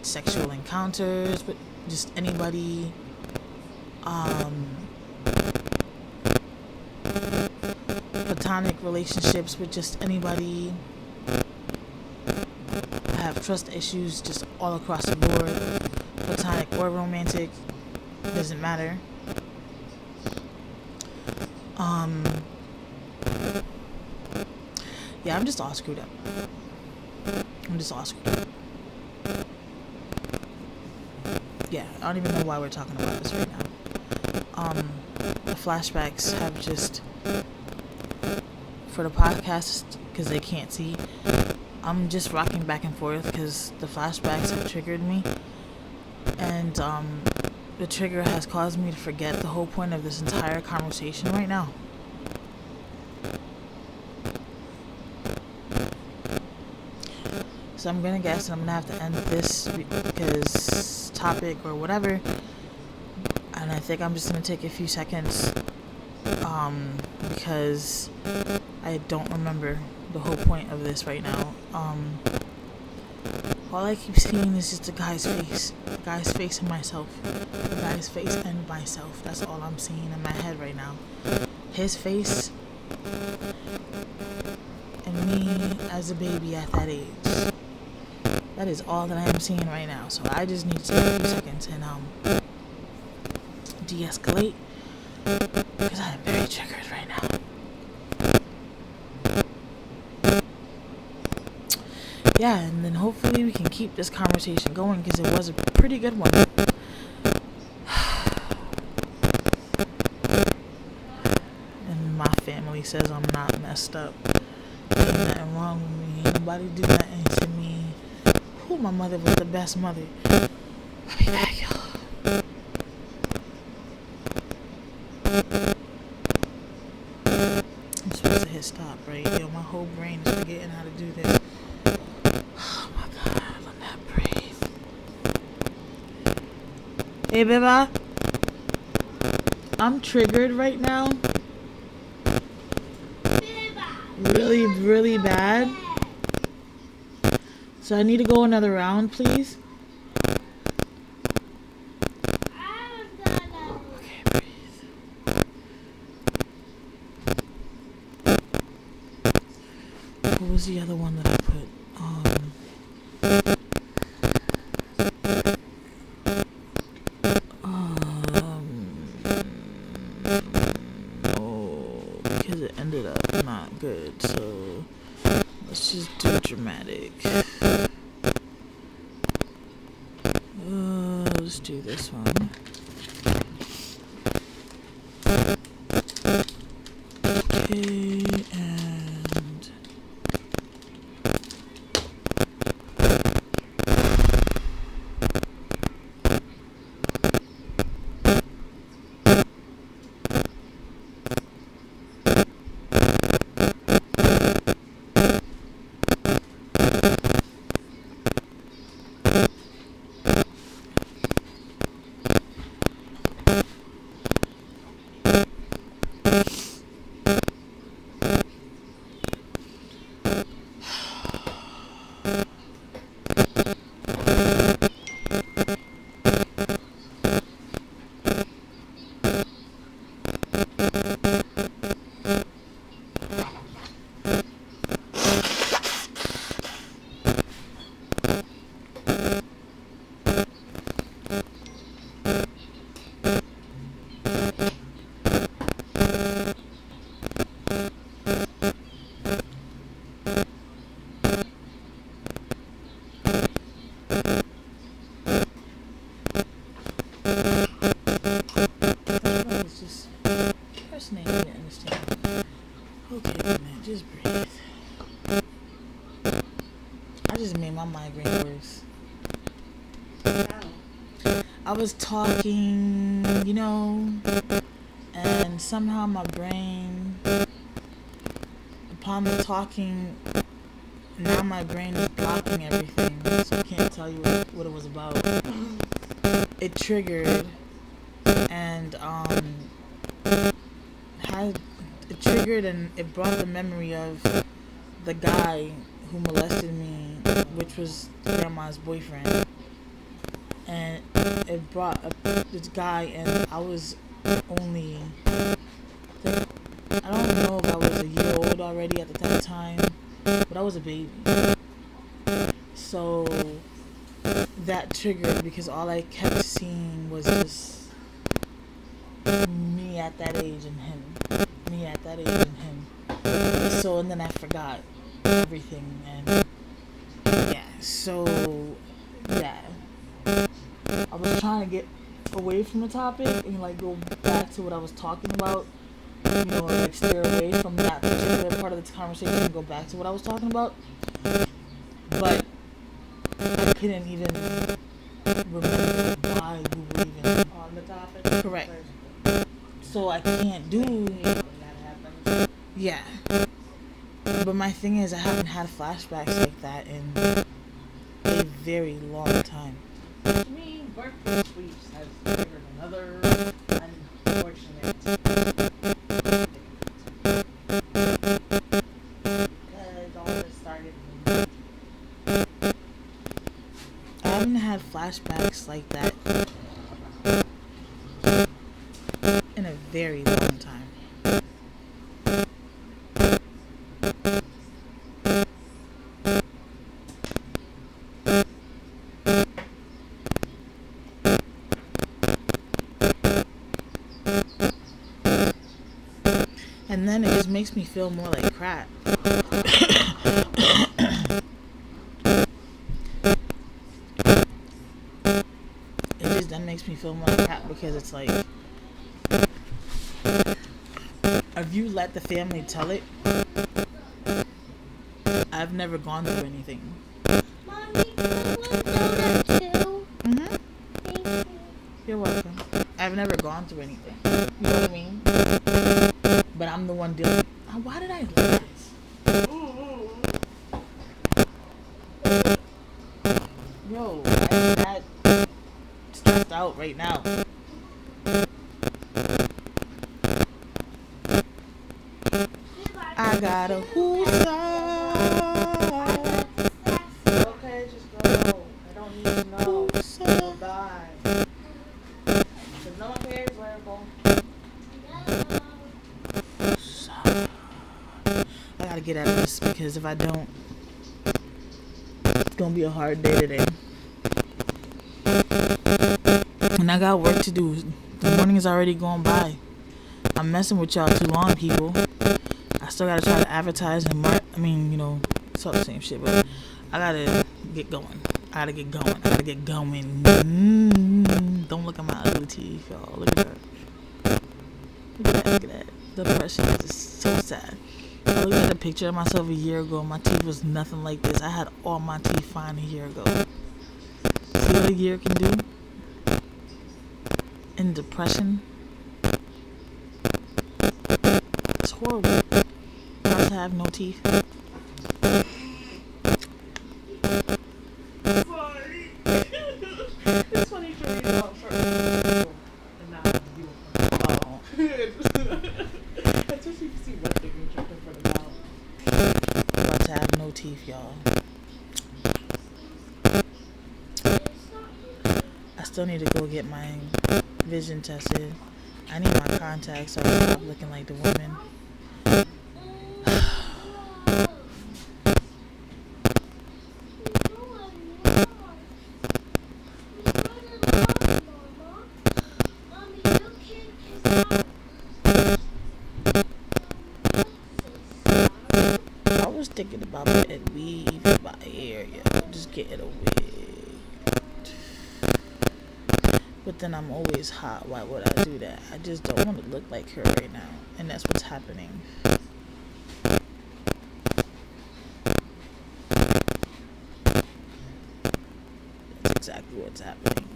sexual encounters with just anybody, platonic relationships with just anybody. I have trust issues just all across the board, platonic or romantic, doesn't matter. Yeah, I'm just all screwed up. Yeah, I don't even know why we're talking about this right now. The flashbacks have just, for the podcast, because they can't see, I'm just rocking back and forth because the flashbacks have triggered me. And the trigger has caused me to forget the whole point of this entire conversation right now. So I'm gonna guess I'm gonna have to end this because topic or whatever. And I think I'm just gonna take a few seconds because I don't remember the whole point of this right now. All I keep seeing is just the guy's face. The guy's face and myself. The guy's face and myself. That's all I'm seeing in my head right now. His face and me as a baby at that age. That is all that I am seeing right now. So I just need to take a few seconds and de-escalate because I am very triggered right now. Yeah, and then hopefully we can keep this conversation going because it was a pretty good one. And my family says I'm not messed up. Ain't nothing wrong with me. Ain't nobody do nothing to me. Who, my mother was the best mother. I'll be back, y'all. I'm supposed to hit stop, right? Yo, my whole brain is forgetting how to do this. Oh my God, let that breathe. Hey, Biba. I'm triggered right now. Really, really bad. So I need to go another round, please. Okay, breathe. What was the other one that I put? Because it ended up not good. So let's just do dramatic. Let's do this one. Okay, and just breathe. I just made my migraine worse. I was talking, and and somehow my brain, upon the talking, now my brain is blocking everything, so I can't tell you what it was about. It triggered, and it brought the memory of the guy who molested me, which was grandma's boyfriend. And it brought this guy, and I was only, I don't know if I was a year old already at that time, but I was a baby. So that triggered, because all I kept seeing was just me at that age and him. Me at that age and him. So, and then I forgot everything, and yeah, so yeah. I was trying to get away from the topic and like go back to what I was talking about, you know, like steer away from that particular part of the conversation and go back to what I was talking about. But I couldn't even remember why we were even On the topic. correct. So I can't do. When that happens. Yeah. But my thing is, I haven't had flashbacks like that in a very long time. To me, WordPress sweeps has triggered another unfortunate thing. Because all this started in I haven't had flashbacks like that in a very long time. And then it just makes me feel more like crap. It just then makes me feel more like crap, because it's like, if you let the family tell it, I've never gone through anything. Mommy, I want donut too. Mm-hmm. Thank you. You're welcome. I've never gone through anything. You know what I mean? But I'm the one dealing. Why did I do this? Yo, I'm that stressed out right now. I got a who's okay, just go. I don't need to know. Goodbye. If no one cares, let it go. I gotta get out of this, because if I don't, it's gonna be a hard day today. And I got work to do. The morning is already going by. I'm messing with y'all too long, people. I still gotta try to advertise and it's all the same shit, but I gotta get going. I gotta get going. Don't look at my ugly teeth, y'all. Look at that. Look at that. The depression is just so sad. I looked at a picture of myself a year ago. My teeth was nothing like this. I had all my teeth fine a year ago. See what a year can do? In depression. It's horrible. Not to have no teeth. Sorry. It's funny for me to talk first. And not you. Oh. Especially if you see one thing and jumping for the mouth. About to have no teeth, y'all. I still need to go get my vision tested. I need my contacts so I stop looking like the women. I was thinking about getting weave in my hair, yo. Just getting a wig. But then I'm always hot. Why would I do that? I just don't want to look like her right now. And that's what's happening. That's exactly what's happening.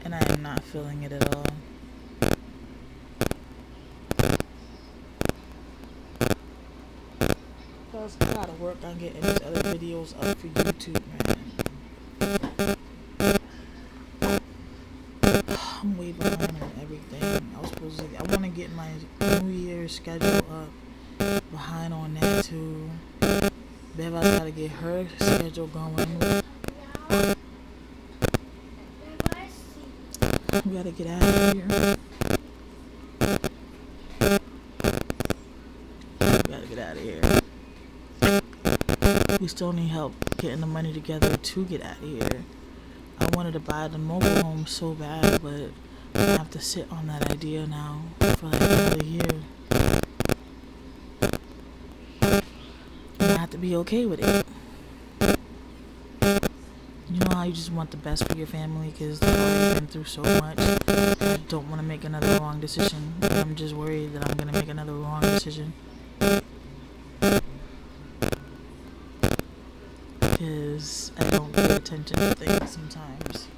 And I am not not feeling it at all. Plus, I gotta work on getting these other videos up for YouTube, man. I'm way behind on everything. I want to get my New Year's schedule up. Behind on that too. Beva's gotta get her schedule going. We gotta get out of here. We still need help getting the money together to get out of here. I wanted to buy the mobile home so bad, but I have to sit on that idea now for like another year. And I have to be okay with it. You know how you just want the best for your family because they've already been through so much. I don't want to make another wrong decision. I'm just worried that I'm going to make another wrong decision. Because I don't pay attention to things sometimes.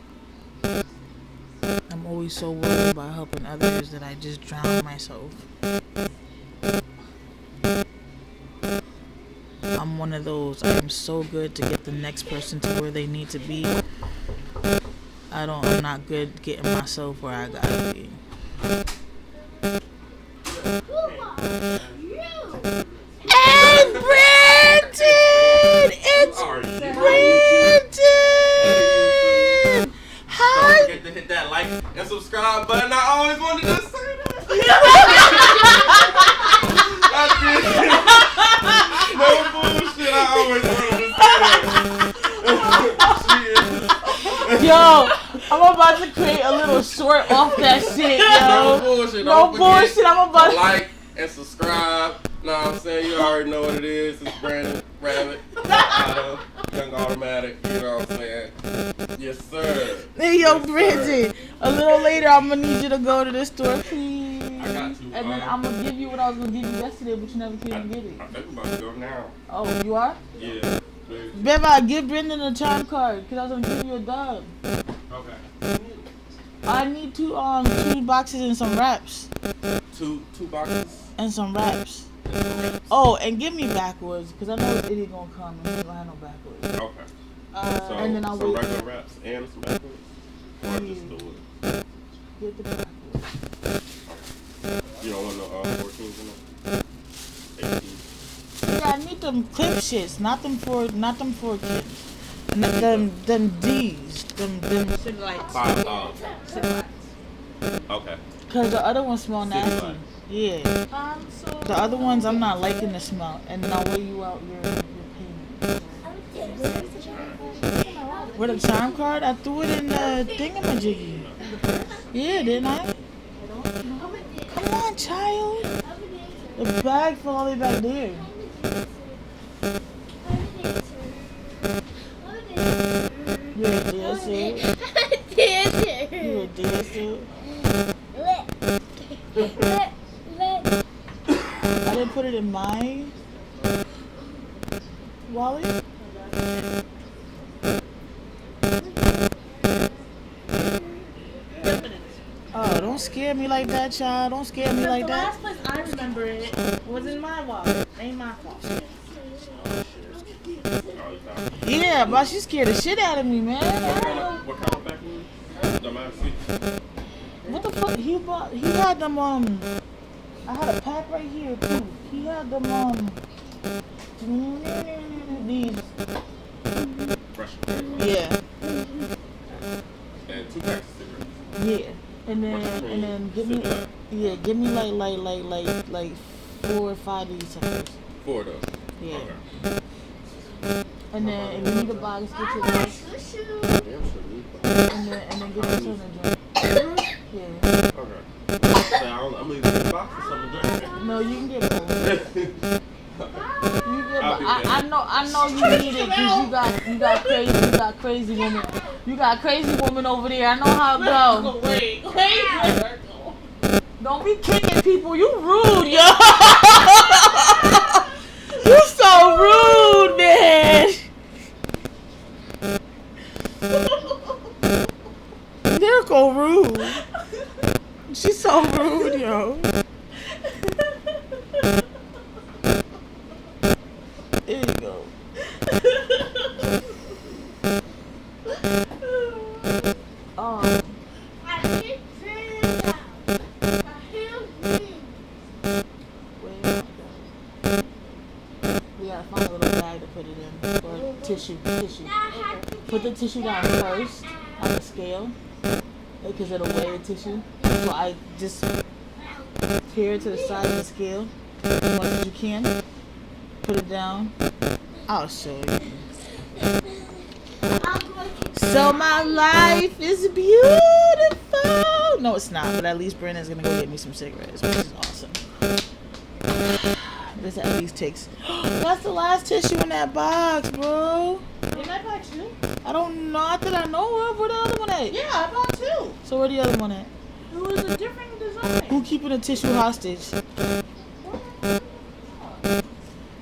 I'm always so worried about helping others that I just drown myself. I'm one of those. I am so good to get the next person to where they need to be. I'm not good getting myself where I gotta be. And Brandon! It's Brandon! Hi! Don't forget to hit that like and subscribe button. I always wanted to say that. No bullshit. I always wanted to say that. Yo, I'm about to create a little short off that shit, yo. No bullshit. No bullshit. I'm about to like and subscribe. Know what I'm saying? You already know what it is. It's Brandon Rabbit. Young Automatic. You know what I'm saying? Yes, sir. Hey, yo, Bridget. A little later, I'm gonna need you to go to the store, please. I got to. And then I'm gonna give you what I was gonna give you yesterday, but you never came and get it. I think I'm about to go now. Oh, you are? Yeah. Please. Beba, give Brendan a time card, cause I was gonna give you a dub. Okay. I need two boxes and some wraps. Two boxes. And some wraps. Oh, and give me backwards, cause I know this idiot gonna come and he don't have no backwards. Okay. So and then I'll some wait. regular wraps and some backwards? Or just do it? Get the backwards. You don't want no 14s in it? 18s? Yeah, I need them clip shits, not them for kids. Them D's, them City lights. City lights. Okay. Cause the other ones smell City nasty. lights. Yeah. The other ones I'm not liking the smell, and I'll weigh you out your payment. With a time card, I threw it in the thingamajiggy. Yeah, didn't I? Come on, child. The bag fell all the way back there. You a dancer? You a dancer? I didn't put it in my wallet. Oh, don't scare me like that, child. Don't scare me like The that. last place I remember it was in my wallet. Ain't my fault. Yeah, but she scared the shit out of me, man. What kind of backwards? Don't matter. What the fuck? He had them, I had a pack right here, too. He had them, these. Fresh. Yeah. And 2 packs of cigarettes. Yeah. And then give me like 4 or 5 of these suckers. 4 of those. Yeah. Okay. And then if you need a box, get your box. And then get your something to drink. Yeah. Okay. I'm leaving the box or something to drink. No, you can get both. I know you need it because you got crazy woman. You got crazy woman over there. I know how it go. Wait. Don't be kicking people. You rude, yo. You so rude, man. Lyrical rude. She's so rude, yo. There you go. I keep turning it down. I hear me. Wait. We gotta find a little bag to put it in. Or tissue. Now I have to Put the tissue down first on the scale. Because it'll weigh the tissue. So I just tear it to the side of the scale as much as you can. Put it down. I'll show you. So my life is beautiful. No, it's not. But at least Brandon's gonna go get me some cigarettes, which is awesome. This at least takes. That's the last tissue in that box, bro. Didn't I buy two? I don't know. Not that I know of. Where the other one at? Yeah, I bought two. So where the other one at? It was a different design. Who keeping the tissue hostage?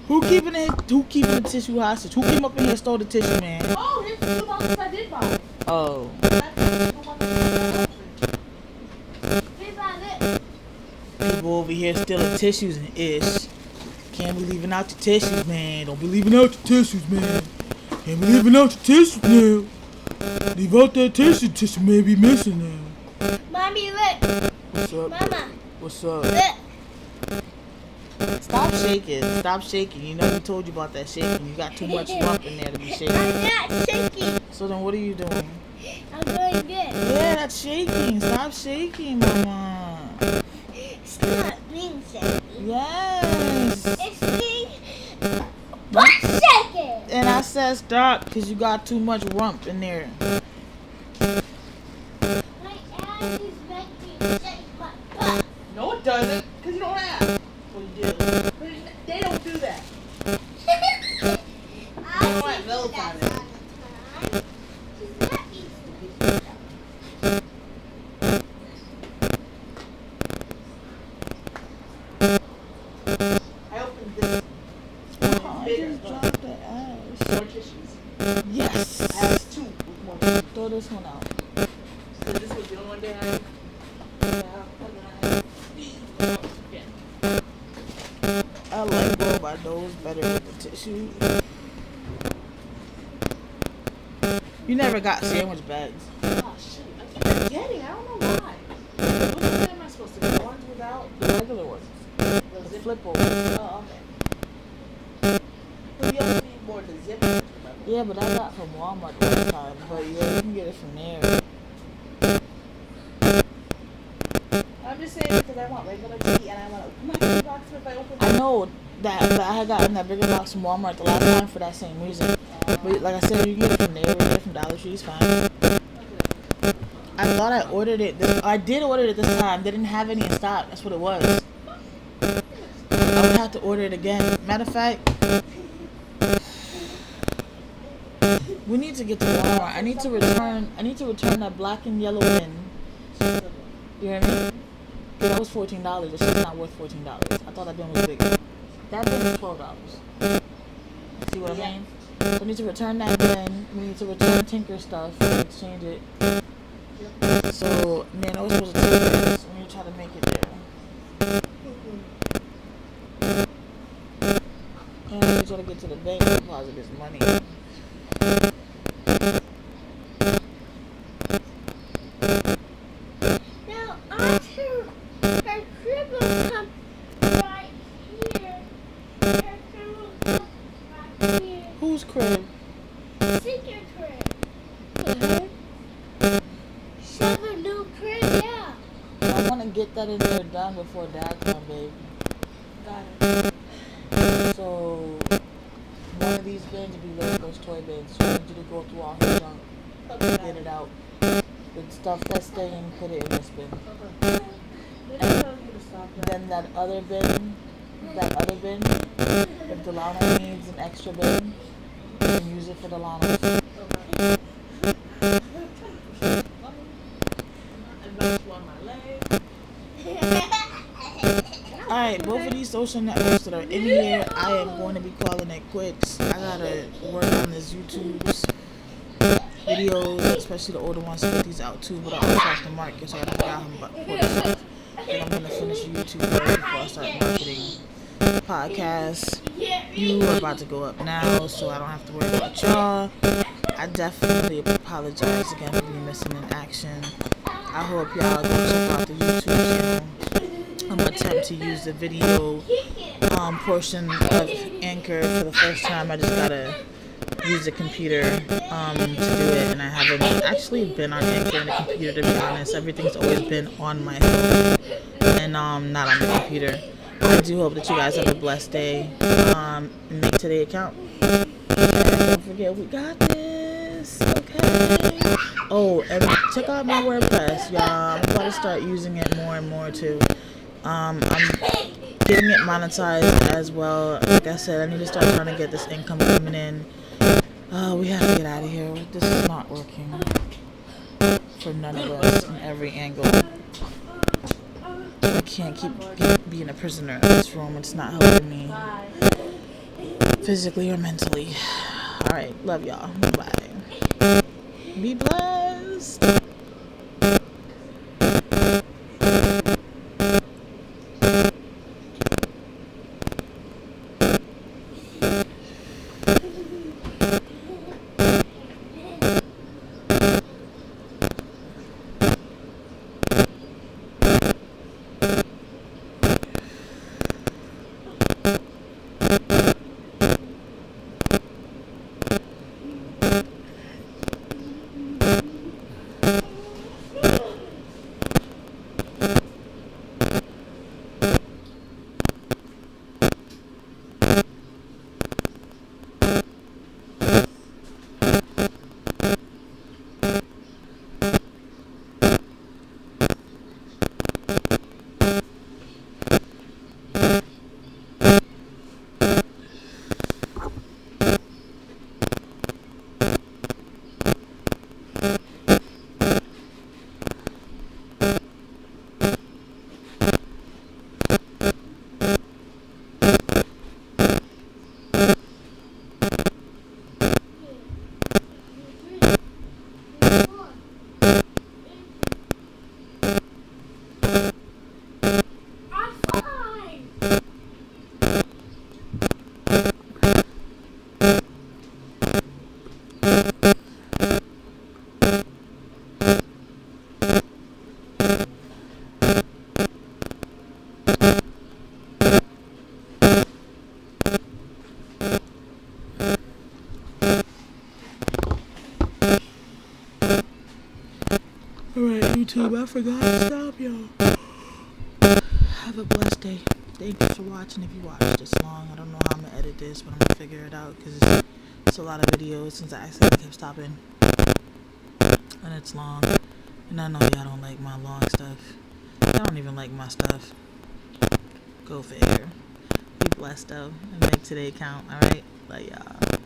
Who keeping the tissue hostage? Who came up in here and stole the tissue, man? Oh, here's the two boxes I did buy. Oh. People over here stealing tissues and ish. Can't be leaving out the tissues, man. Don't be leaving out the tissues, man. Can't be leaving out the tissues now. Leave out that tissue may be missing now. Mommy, look. What's up? Mama, What's up? look. Stop shaking. You know we told you about that shaking. You got too much lump in there to be shaking. I'm not shaking. So then what are you doing? I'm doing good. Yeah, that's shaking. Stop shaking, mama. It's not being shaking. Yes. It's being butt shaking. And I said stop because you got too much rump in there. My ass is making me shake my butt. No, it doesn't. Because you don't have. Well, you do. But they don't do that. I want do those that on it. all the time. She's not easy. I opened this. Oh, I bigger, just but dropped the ass. more tissues. Yes. I have two with more tissues. Throw this one out. So this was the only one day I have. And then I have these. Yeah. I like blow my nose better with the tissue. You never got sandwich bags. Oh, shit. I keep forgetting. I don't know why. Which one am I supposed to get? The ones without The regular ones. the The zip? flip over. Oh, okay. But you also need more the zip. Remember? Yeah, but I got from Walmart last time. But yeah, you can get it from there. I'm just saying because I want regular tea and I want to open my tea box if I open I know that I had gotten that bigger box from Walmart the last time for that same reason. But like I said, you can get it from there, you can get it from Dollar Tree, it's fine. I thought I ordered it. I did order it this time. They didn't have any in stock. That's what it was. I would have to order it again. Matter of fact, we need to get to Walmart. I need to return that black and yellow bin. You hear me? That was $14. It's not worth $14. I thought that bin was bigger. That bin is $12. See what I mean? We need to return that bin. We need to return Tinker stuff and exchange it. So, man, I was supposed to take this. We need to try to make it there. And we need to try to get to the bank and deposit this money. Now, after her crib will come right here. Her crib will come right here. Whose crib? Secret crib. She have a new crib, yeah. I want to get that in there done before Dad comes, babe. Got it. So, one of these bins will be like those toy bins. So I need you to go through all her junk, get it out. The stuff that's staying, put it in this bin. They don't tell you to stop that. Then that other bin, if Delano needs an extra bin, you can use it for Delano's. Unless you want my leg. Alright, both of these social networks that are in here, I am going to be calling it quits. I gotta work on this YouTube videos, especially the older ones, to get these out too. But I also have to market, so I gotta figure out how to record stuff. Then I'm gonna finish YouTube first before I start marketing podcasts. You are about to go up now, so I don't have to worry about y'all. I definitely apologize again for being missing in action. I hope y'all go check out the YouTube channel. I'm gonna attempt to use the video portion of Anchor for the first time. I just gotta use the computer to do it, and I haven't actually been on Anchor and the computer, to be honest. Everything's always been on my phone and not on the computer. I do hope that you guys have a blessed day. Make today count. And don't forget, we got this. Okay. Oh, and check out my WordPress, y'all. I'm about to start using it more and more too. I'm getting it monetized as well. Like I said, I need to start trying to get this income coming in. We have to get out of here. This is not working for none of us in every angle. I can't keep being a prisoner of this room. It's not helping me physically or mentally. Alright, love y'all. Bye. Be blessed. Alright, YouTube, I forgot to stop y'all. Have a blessed day. Thank you for watching. If you watched this long, I don't know how I'm gonna edit this, but I'm gonna figure it out because it's a lot of videos since I accidentally kept stopping. And it's long. And I know y'all don't like my long stuff. Y'all don't even like my stuff. Go figure. Be blessed though and make today count. Alright? Love y'all.